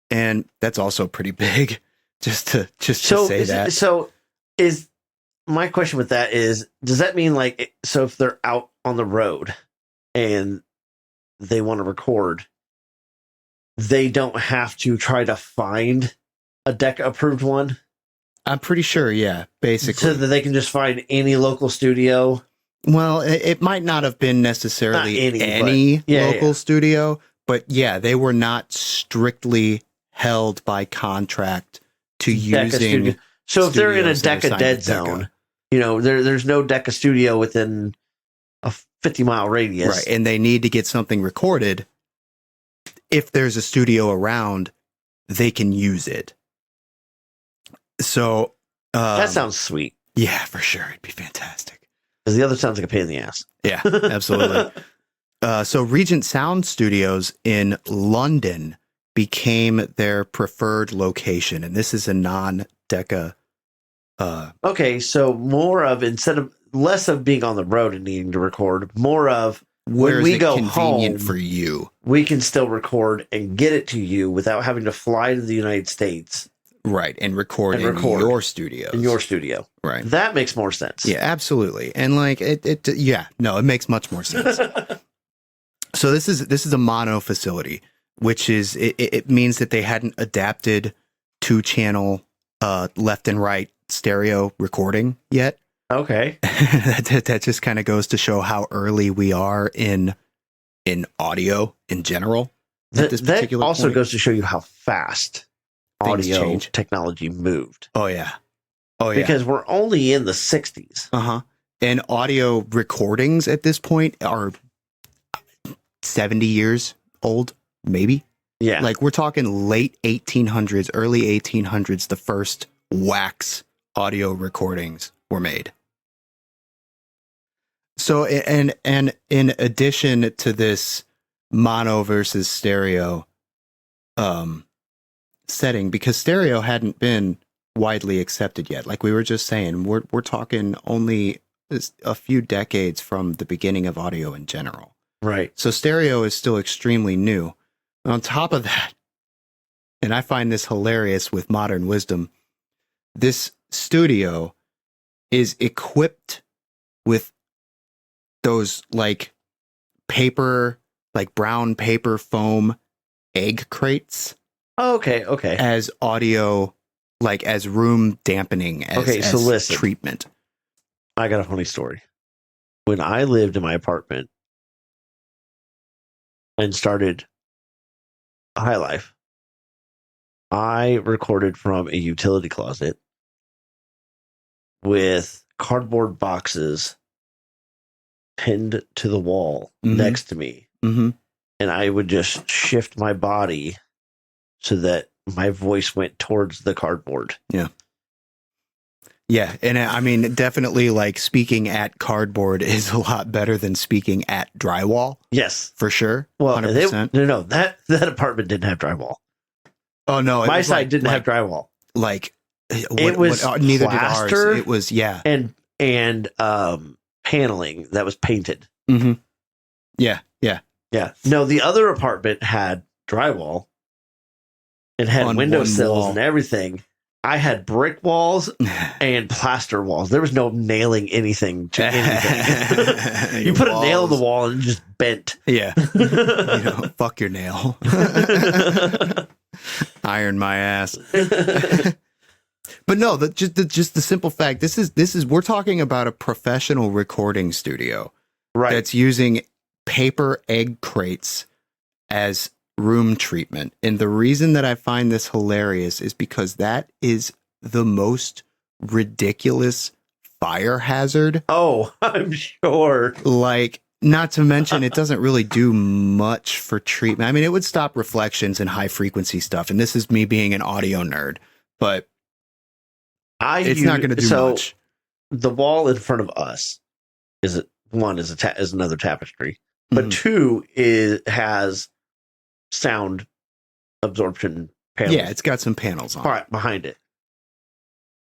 And that's also pretty big, just to say that. So is my question with that is, does that mean like, so if they're out on the road and they want to record, they don't have to try to find a Decca approved one? I'm pretty sure, yeah, basically. So that they can just find any local studio? Well, it might not have been necessarily any local studio, but yeah, they were not strictly held by contract to using. So if they're in a Decca dead zone, you know, there's no Decca studio within a 50-mile radius. Right, and they need to get something recorded. If there's a studio around, they can use it. So that sounds sweet. Yeah, for sure. It'd be fantastic. Because the other sounds like a pain in the ass. Yeah, absolutely. So Regent Sound Studios in London became their preferred location. And this is a non-Decca. Okay, so less of being on the road and needing to record, more of when we go home for you, we can still record and get it to you without having to fly to the United States. Right, and record in your studio. In your studio. Right. That makes more sense. Yeah, absolutely. And like it makes much more sense. So this is a mono facility, which is it means that they hadn't adapted 2-channel left and right stereo recording yet. Okay. That just kind of goes to show how early we are in audio in general. That also goes to show you how fast things audio change. technology moved. Oh yeah. Because we're only in the 60s. And audio recordings at this point are 70 years old, maybe. Yeah. Like we're talking late 1800s, early 1800s, the first wax audio recordings were made. So, and in addition to this mono versus stereo setting, because stereo hadn't been widely accepted yet. Like we were just saying, we're talking only a few decades from the beginning of audio in general. Right. So stereo is still extremely new. And on top of that, and I find this hilarious with modern wisdom, this studio is equipped with those like paper, like brown paper foam egg crates. Okay. As audio, like as room dampening, as listen. treatment. I got a funny story. When I lived in my apartment and started High Life, I recorded from a utility closet with cardboard boxes pinned to the wall next to me. And I would just shift my body so that my voice went towards the cardboard. Yeah. And I mean, definitely like speaking at cardboard is a lot better than speaking at drywall. Yes. For sure. Well, 100%. No, that apartment didn't have drywall. Oh, no. My side didn't have drywall. Like, it was neither plaster did ours. It was, and paneling that was painted. Yeah. No, the other apartment had drywall and had windowsills and everything. I had brick walls and plaster walls. There was no nailing anything to anything. You put a nail in the wall and it just bent. Yeah. Fuck your nail. Iron my ass. But no, just the simple fact, this is we're talking about a professional recording studio. Right. That's using paper egg crates as room treatment. And the reason that I find this hilarious is because that is the most ridiculous fire hazard. Oh, I'm sure. Like, not to mention, it doesn't really do much for treatment. I mean, it would stop reflections and high frequency stuff. And this is me being an audio nerd, but it's not going to do much. The wall in front of us is another tapestry, but two has sound absorption panels. Yeah, it's got some panels on it behind it.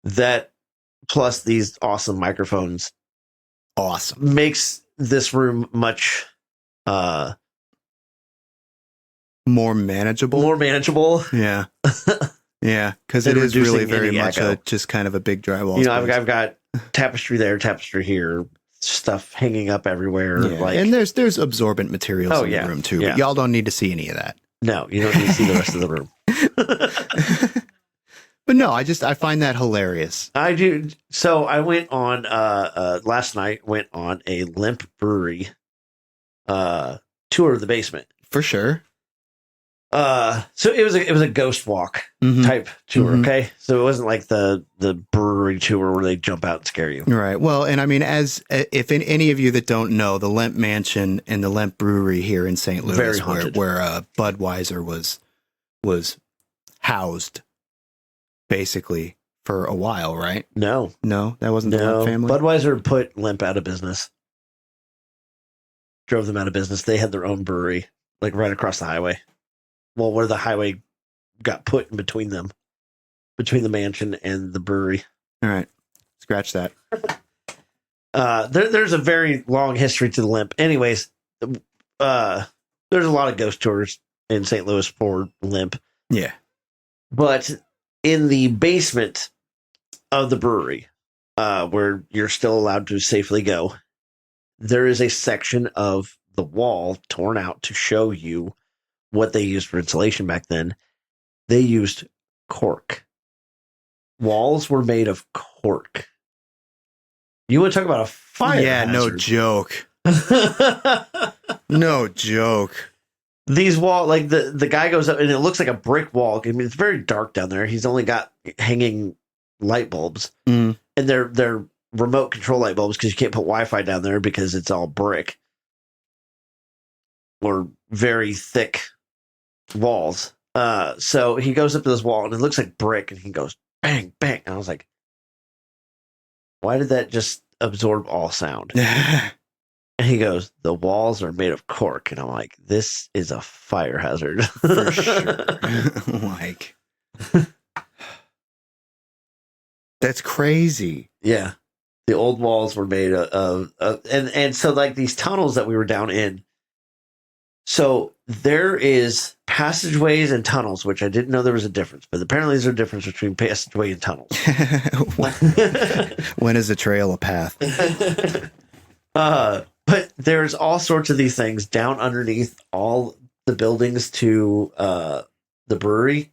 That plus these awesome microphones, makes this room much more manageable. Yeah. Yeah, because it is really very much just kind of a big drywall. I've got tapestry there, tapestry here, stuff hanging up everywhere. Yeah. And there's absorbent materials in the room too. But y'all don't need to see any of that. No, you don't need to see the rest of the room. But no, I find that hilarious. I do. So I went on last night. Went on a Limp Brewery tour of the basement. For sure. So it was a ghost walk type tour. Okay, so it wasn't like the brewery tour where they jump out and scare you. Right. Well, and I mean, if any of you that don't know, the Lemp Mansion and the Lemp Brewery here in St. Louis, where Budweiser was housed, basically for a while, right? No, that wasn't the Lemp family. Budweiser put Lemp out of business, drove them out of business. They had their own brewery, like right across the highway. Well, where the highway got put in between them, between the mansion and the brewery. All right. Scratch that. There's a very long history to the Limp. Anyways, there's a lot of ghost tours in St. Louis for Limp. Yeah. But in the basement of the brewery, where you're still allowed to safely go, there is a section of the wall torn out to show you what they used for insulation back then. They used cork. Walls were made of cork. You want to talk about a fire hazard? No joke. No joke. These wall, like the guy goes up and it looks like a brick wall. I mean, it's very dark down there. He's only got hanging light bulbs, and they're remote control light bulbs because you can't put Wi-Fi down there because it's all brick or very thick walls. So he goes up to this wall and it looks like brick, and he goes bang bang, and I was like, why did that just absorb all sound? And he goes, the walls are made of cork. And I'm like, this is a fire hazard. For sure. Like, that's crazy. Yeah. The old walls were made of and so like these tunnels that we were down in. So there is passageways and tunnels, which I didn't know there was a difference, but apparently there's a difference between passageway and tunnels. When is a trail a path? But there's all sorts of these things down underneath all the buildings to the brewery.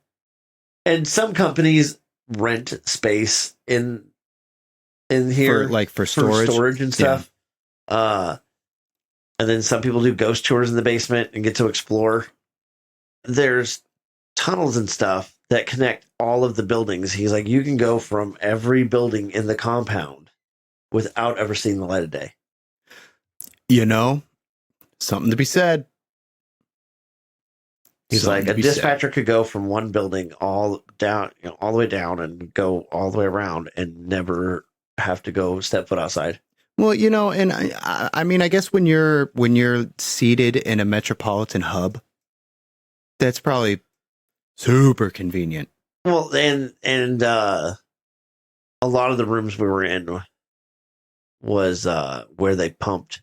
And some companies rent space in here for storage and stuff. Yeah. And then some people do ghost tours in the basement and get to explore. There's tunnels and stuff that connect all of the buildings. He's like, you can go from every building in the compound without ever seeing the light of day. You know, something to be said. He's like, a dispatcher could go from one building all down, all the way down and go all the way around and never have to go step foot outside. Well, and I mean, I guess when you're seated in a metropolitan hub, that's probably super convenient. Well, and a lot of the rooms we were in was where they pumped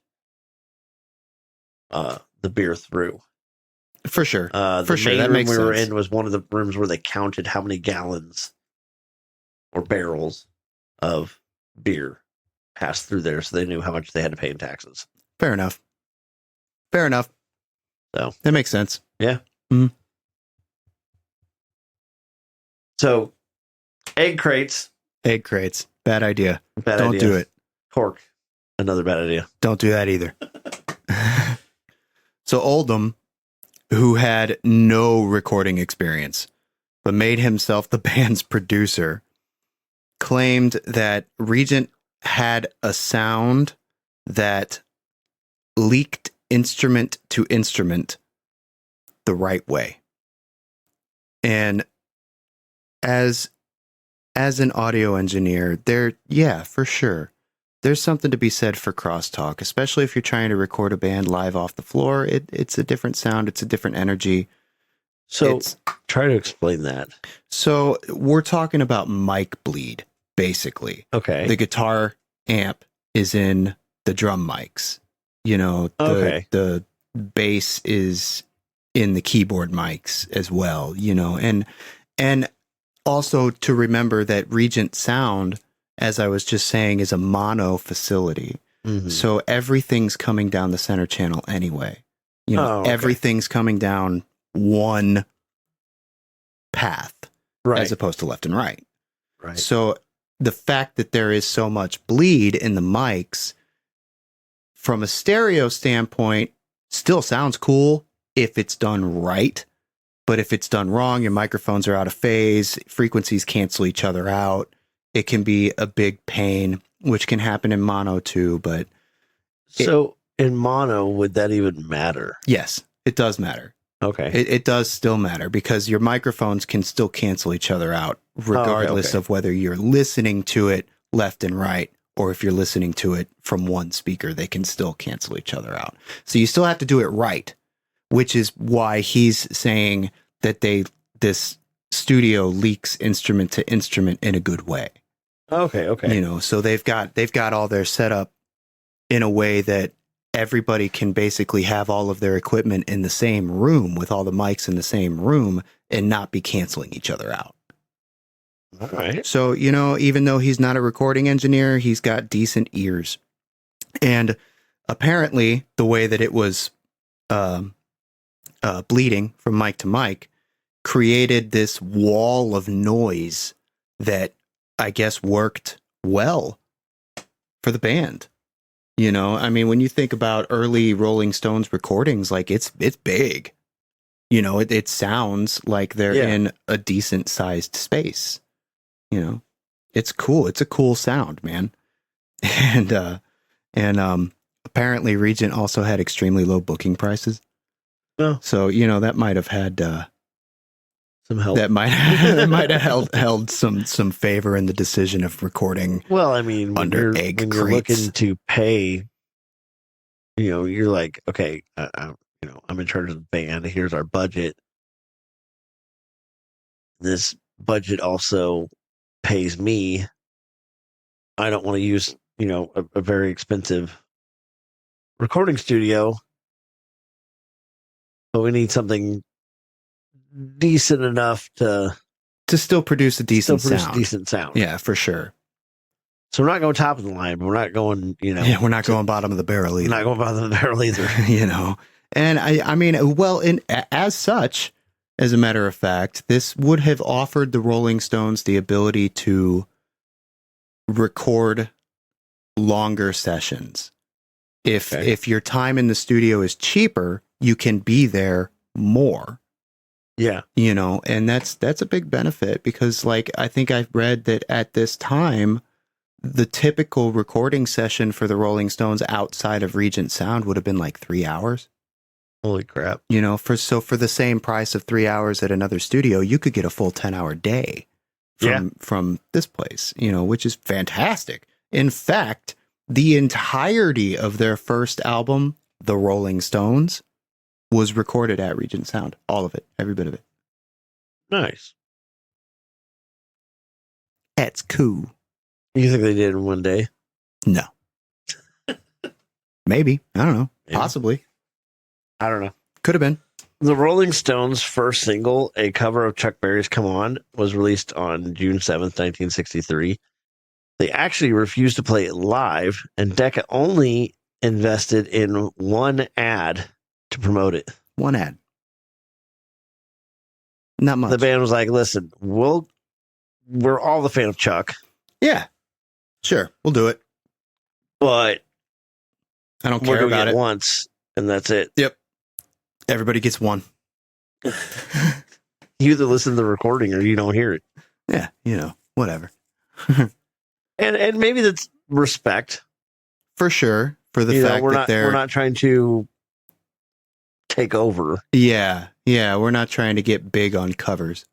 the beer through. For sure. For sure. That makes sense. We were in was one of the rooms where they counted how many gallons or barrels of beer passed through there, so they knew how much they had to pay in taxes. Fair enough. So that makes sense. Yeah. Mm-hmm. So, egg crates. Bad idea. Don't do it. Cork. Another bad idea. Don't do that either. So Oldham, who had no recording experience, but made himself the band's producer, claimed that Regent had a sound that leaked instrument to instrument the right way. And as an audio engineer, for sure, there's something to be said for crosstalk, especially if you're trying to record a band live off the floor. It's a different sound. It's a different energy. So try to explain that. So we're talking about mic bleed, basically. Okay. The guitar amp is in the drum mics. The bass is in the keyboard mics as well, and also to remember that Regent Sound, as I was just saying, is a mono facility. Mm-hmm. So everything's coming down the center channel anyway. Everything's coming down one path, right, as opposed to left and right. Right. So the fact that there is so much bleed in the mics from a stereo standpoint still sounds cool if it's done right. But if it's done wrong, your microphones are out of phase, frequencies cancel each other out. It can be a big pain, which can happen in mono too. But so in mono, would that even matter? Yes, it does matter. Okay. It does still matter because your microphones can still cancel each other out, regardless of whether you're listening to it left and right, or if you're listening to it from one speaker, they can still cancel each other out. So you still have to do it right, which is why he's saying that this studio leaks instrument to instrument in a good way. Okay. So they've got all their setup in a way that everybody can basically have all of their equipment in the same room with all the mics in the same room and not be canceling each other out. All right. So, even though he's not a recording engineer, he's got decent ears. And apparently the way that it was bleeding from mic to mic created this wall of noise that I guess worked well for the band. You know, I mean, when you think about early Rolling Stones recordings, like it's big. You know, it sounds like they're in a decent sized space. You know, it's cool. It's a cool sound, man. And apparently Regent also had extremely low booking prices. Oh. So, you know, that might have had some help. That might have held some favor in the decision of recording. Well, I mean, when you're looking to pay, you know, you're like, okay, you know, I'm in charge of the band. Here's our budget. This budget also pays me. I don't want to use, you know, a very expensive recording studio, but we need something decent enough to still produce a decent sound. Yeah, for sure. So we're not going top of the line, but we're not going, you know. Yeah, we're not going bottom of the barrel either. We're not going bottom of the barrel either. You know. And I mean, well, as such, as a matter of fact, this would have offered the Rolling Stones the ability to record longer sessions. If your time in the studio is cheaper, you can be there more. Yeah. You know, and that's a big benefit because, like, I think I've read that at this time, the typical recording session for the Rolling Stones outside of Regent Sound would have been like 3 hours. Holy crap. You know, for the same price of 3 hours at another studio, you could get a full 10-hour day from this place, you know, which is fantastic. In fact, the entirety of their first album, The Rolling Stones, was recorded at Regent Sound. All of it. Every bit of it. Nice. That's cool. You think they did in one day? No. Maybe. I don't know. Maybe. Possibly. I don't know. Could have been. The Rolling Stones' first single, a cover of Chuck Berry's Come On, was released on June 7th, 1963. They actually refused to play it live, and Decca only invested in one ad to promote it. One ad. Not much. The band was like, listen, we're all the fan of Chuck. Yeah. Sure. We'll do it. But I don't care about it once, and that's it. Yep. Everybody gets one. You either listen to the recording or you don't hear it. Yeah, you know, whatever. and maybe that's respect. For sure. For the fact that we're not trying to take over. Yeah. Yeah. We're not trying to get big on covers.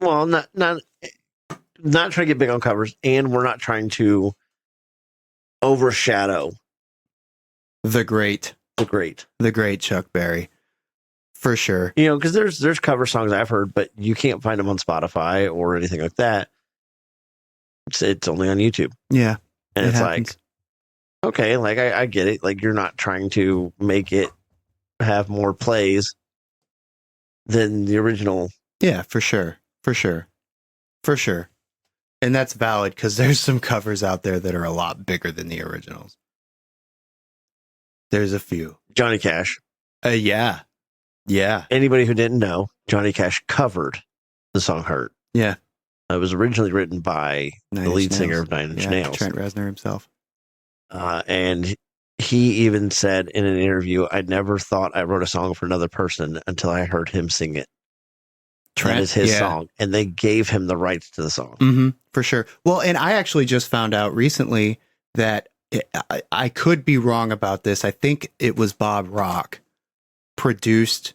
Well, not trying to get big on covers, and we're not trying to overshadow the great Chuck Berry. For sure. You know, because there's cover songs I've heard, but you can't find them on Spotify or anything like that. It's only on YouTube. Yeah. And it's happens. Like, okay, like I get it. Like, you're not trying to make it have more plays than the original. Yeah, for sure. For sure. For sure. And that's valid because there's some covers out there that are a lot bigger than the originals. There's a few. Johnny Cash. Yeah. Yeah. Anybody who didn't know, Johnny Cash covered the song Hurt. Yeah. It was originally written by the lead singer of Nine Inch Nails. Trent Reznor himself. And he even said in an interview, I never thought I wrote a song for another person until I heard him sing it. Trent, that is his song. And they gave him the rights to the song. Mm-hmm, for sure. Well, and I actually just found out recently that I could be wrong about this. I think it was Bob Rock produced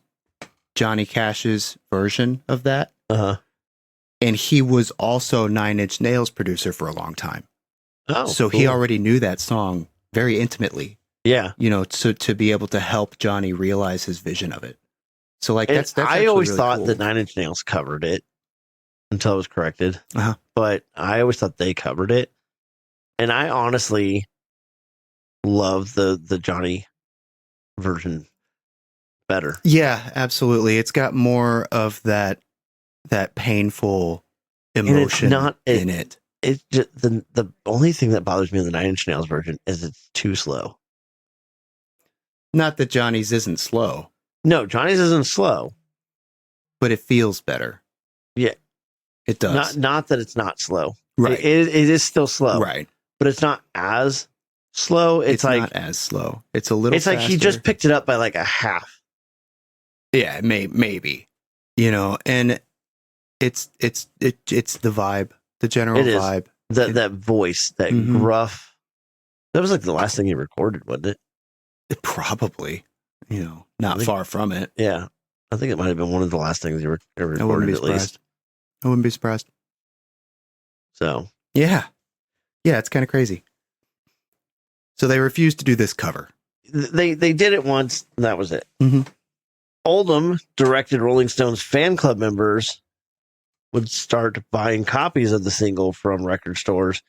Johnny Cash's version of that. Uh-huh. And he was also Nine Inch Nails producer for a long time. Oh, so cool. He already knew that song very intimately. Yeah. You know, to be able to help Johnny realize his vision of it. So like that's I always really thought cool. that Nine Inch Nails covered it until it was corrected. Uh-huh. But I always thought they covered it. And I honestly love the Johnny version better. Yeah, absolutely. It's got more of that painful emotion in it. It's just the only thing that bothers me in the Nine Inch Nails version is it's too slow. Not that Johnny's isn't slow. No, Johnny's isn't slow. But it feels better. Yeah. It does. Not that it's not slow. Right. It is still slow. Right. But it's not as slow. It's like not as slow. It's a little. It's like he just picked it up by like a half. Yeah, maybe. And it's the vibe, the general vibe. That voice, that gruff. That was like the last thing he recorded, wasn't it? Probably. Not far from it. Yeah. I think it might have been one of the last things he recorded, at least. I wouldn't be surprised. So. Yeah. Yeah, it's kind of crazy. So they refused to do this cover. They did it once, and that was it. Mm-hmm. Oldham directed Rolling Stones fan club members would start buying copies of the single from record stores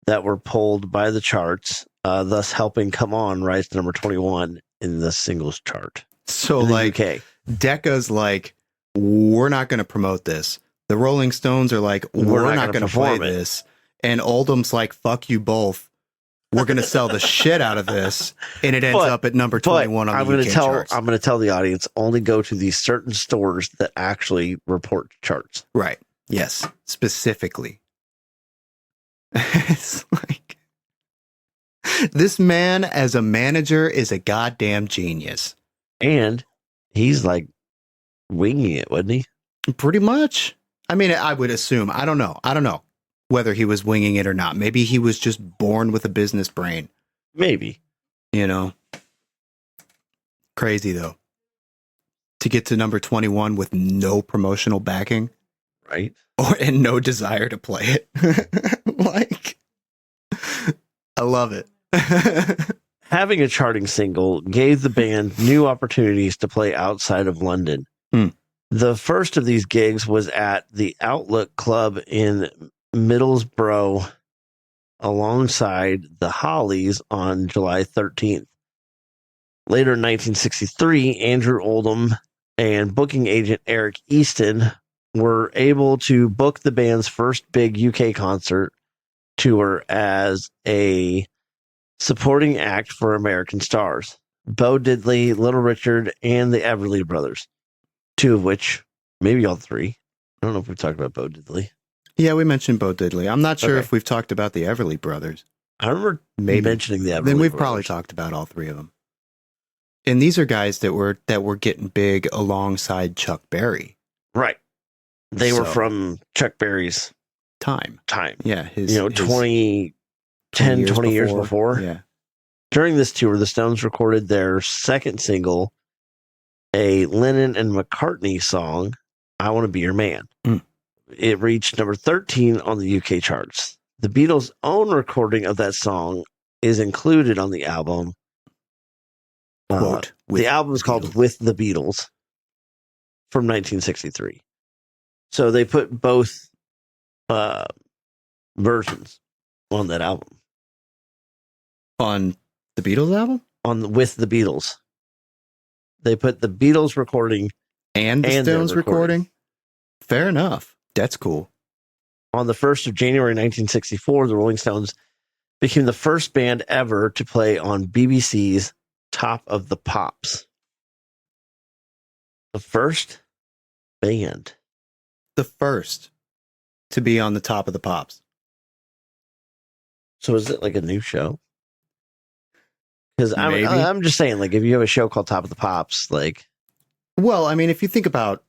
that were pulled by the charts, thus helping Come On rise to number 21 in the singles chart. So like UK. Decca's like, we're not going to promote this. The Rolling Stones are like, we're not going to play this. And Oldham's like, fuck you both. We're going to sell the shit out of this. And it ends up at number 21 on the UK charts. I'm going to tell the audience, only go to these certain stores that actually report charts. Right. Yes. Specifically. It's like, this man as a manager is a goddamn genius. And he's like winging it, wasn't he? Pretty much. I mean, I would assume. I don't know whether he was winging it or not. Maybe he was just born with a business brain. Maybe. Crazy, though. To get to number 21 with no promotional backing. Right. And no desire to play it. Like, I love it. Having a charting single gave the band new opportunities to play outside of London. The first of these gigs was at the Outlook Club in Middlesbrough alongside the Hollies on July 13th. Later in 1963, Andrew Oldham and booking agent Eric Easton were able to book the band's first big UK concert tour as a supporting act for American stars, Bo Diddley, Little Richard, and the Everly Brothers, two of which, maybe all three. I don't know if we've talked about Bo Diddley. Yeah, we mentioned Bo Diddley. I'm not sure if we've talked about the Everly Brothers. I remember mentioning the Everly Brothers. Then we've probably talked about all three of them. And these are guys that were getting big alongside Chuck Berry. Right. They were from Chuck Berry's time. Yeah. His 20 years before. Yeah. During this tour, the Stones recorded their second single, a Lennon and McCartney song, I Want to Be Your Man. It reached number 13 on the UK charts. The Beatles' own recording of that song is included on the album. Quote, the album is called With the Beatles from 1963. So they put both versions on that album. On the Beatles album? With the Beatles. They put the Beatles recording and the Stones recording. Fair enough. That's cool. On the 1st of January 1964, the Rolling Stones became the first band ever to play on BBC's Top of the Pops. The first band. The first to be on the Top of the Pops. So is it like a new show? Because I'm just saying, like, if you have a show called Top of the Pops, like... Well, I mean, if you think about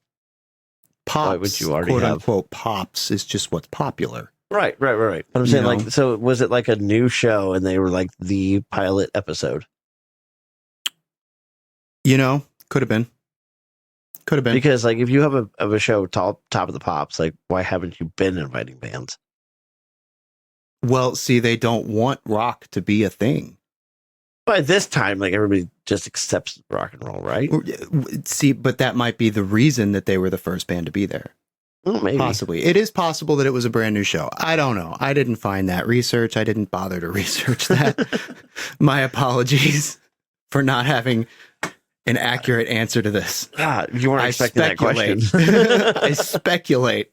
pops, why would you already quote have... unquote, pops is just what's popular. Right. But I'm saying, like, so was it like a new show and they were like the pilot episode? Could have been. Because, like, if you have a show top of the Pops, like, why haven't you been inviting bands? Well, see, they don't want rock to be a thing. By this time, like, everybody just accepts rock and roll, right? See, but that might be the reason that they were the first band to be there. Well, maybe. Possibly. It is possible that it was a brand new show. I don't know. I didn't find that research. I didn't bother to research that. My apologies for not having an accurate answer to this. You weren't expecting that question. I speculate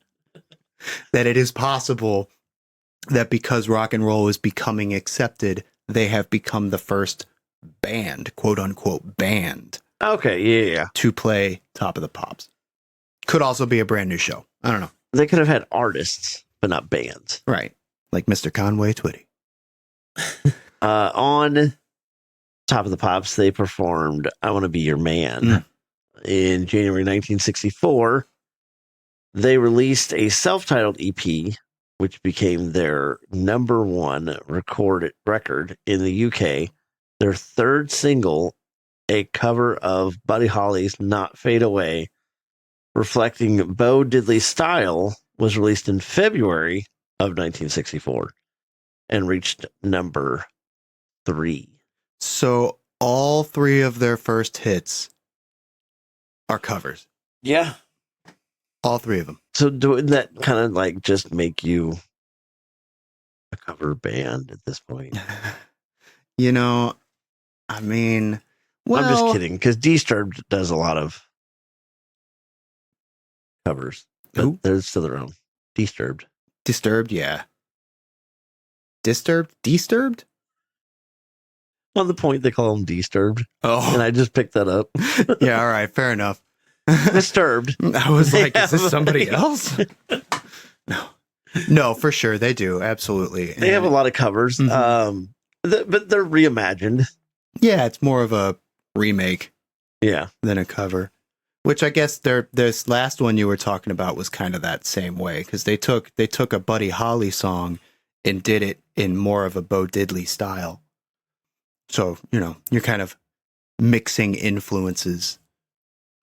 that it is possible that because rock and roll is becoming accepted, they have become the first band, quote unquote, band. Okay, yeah. To play Top of the Pops. Could also be a brand new show. I don't know. They could have had artists, but not bands. Right. Like Mr. Conway Twitty. On Top of the Pops, they performed I Want to Be Your Man. In January 1964. They released a self-titled EP, which became their number one record in the UK. Their third single, a cover of Buddy Holly's Not Fade Away, reflecting Bo Diddley's style, was released in February of 1964 and reached number 3. So all 3 of their first hits are covers. Yeah. All 3 of them. So doing that kind of like just make you a cover band at this point? You know, I mean, well, I'm just kidding, because Disturbed does a lot of covers, but they're still their own. Disturbed, yeah. Disturbed? On the point, they call them Disturbed. Oh. And I just picked that up. Yeah, all right, fair enough. Disturbed. I was like, is this somebody else? No, for sure. They do. Absolutely. They have a lot of covers, but they're reimagined. Yeah, it's more of a remake than a cover, which I guess this last one you were talking about was kind of that same way, because they took a Buddy Holly song and did it in more of a Bo Diddley style. So, you're kind of mixing influences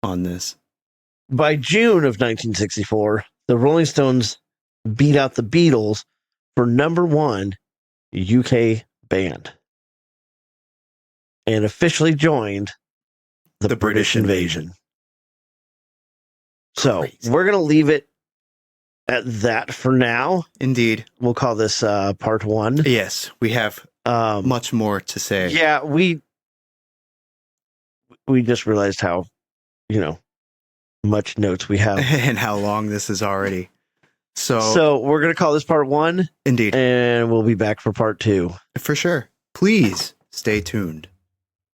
on this. By June of 1964, the Rolling Stones beat out the Beatles for number 1 UK band and officially joined the British invasion. So we're going to leave it at that for now. Indeed. We'll call this part 1. Yes, we have much more to say. Yeah, we just realized how, much notes we have. And how long this is already. So we're going to call this part 1. Indeed. And we'll be back for part 2. For sure. Please stay tuned.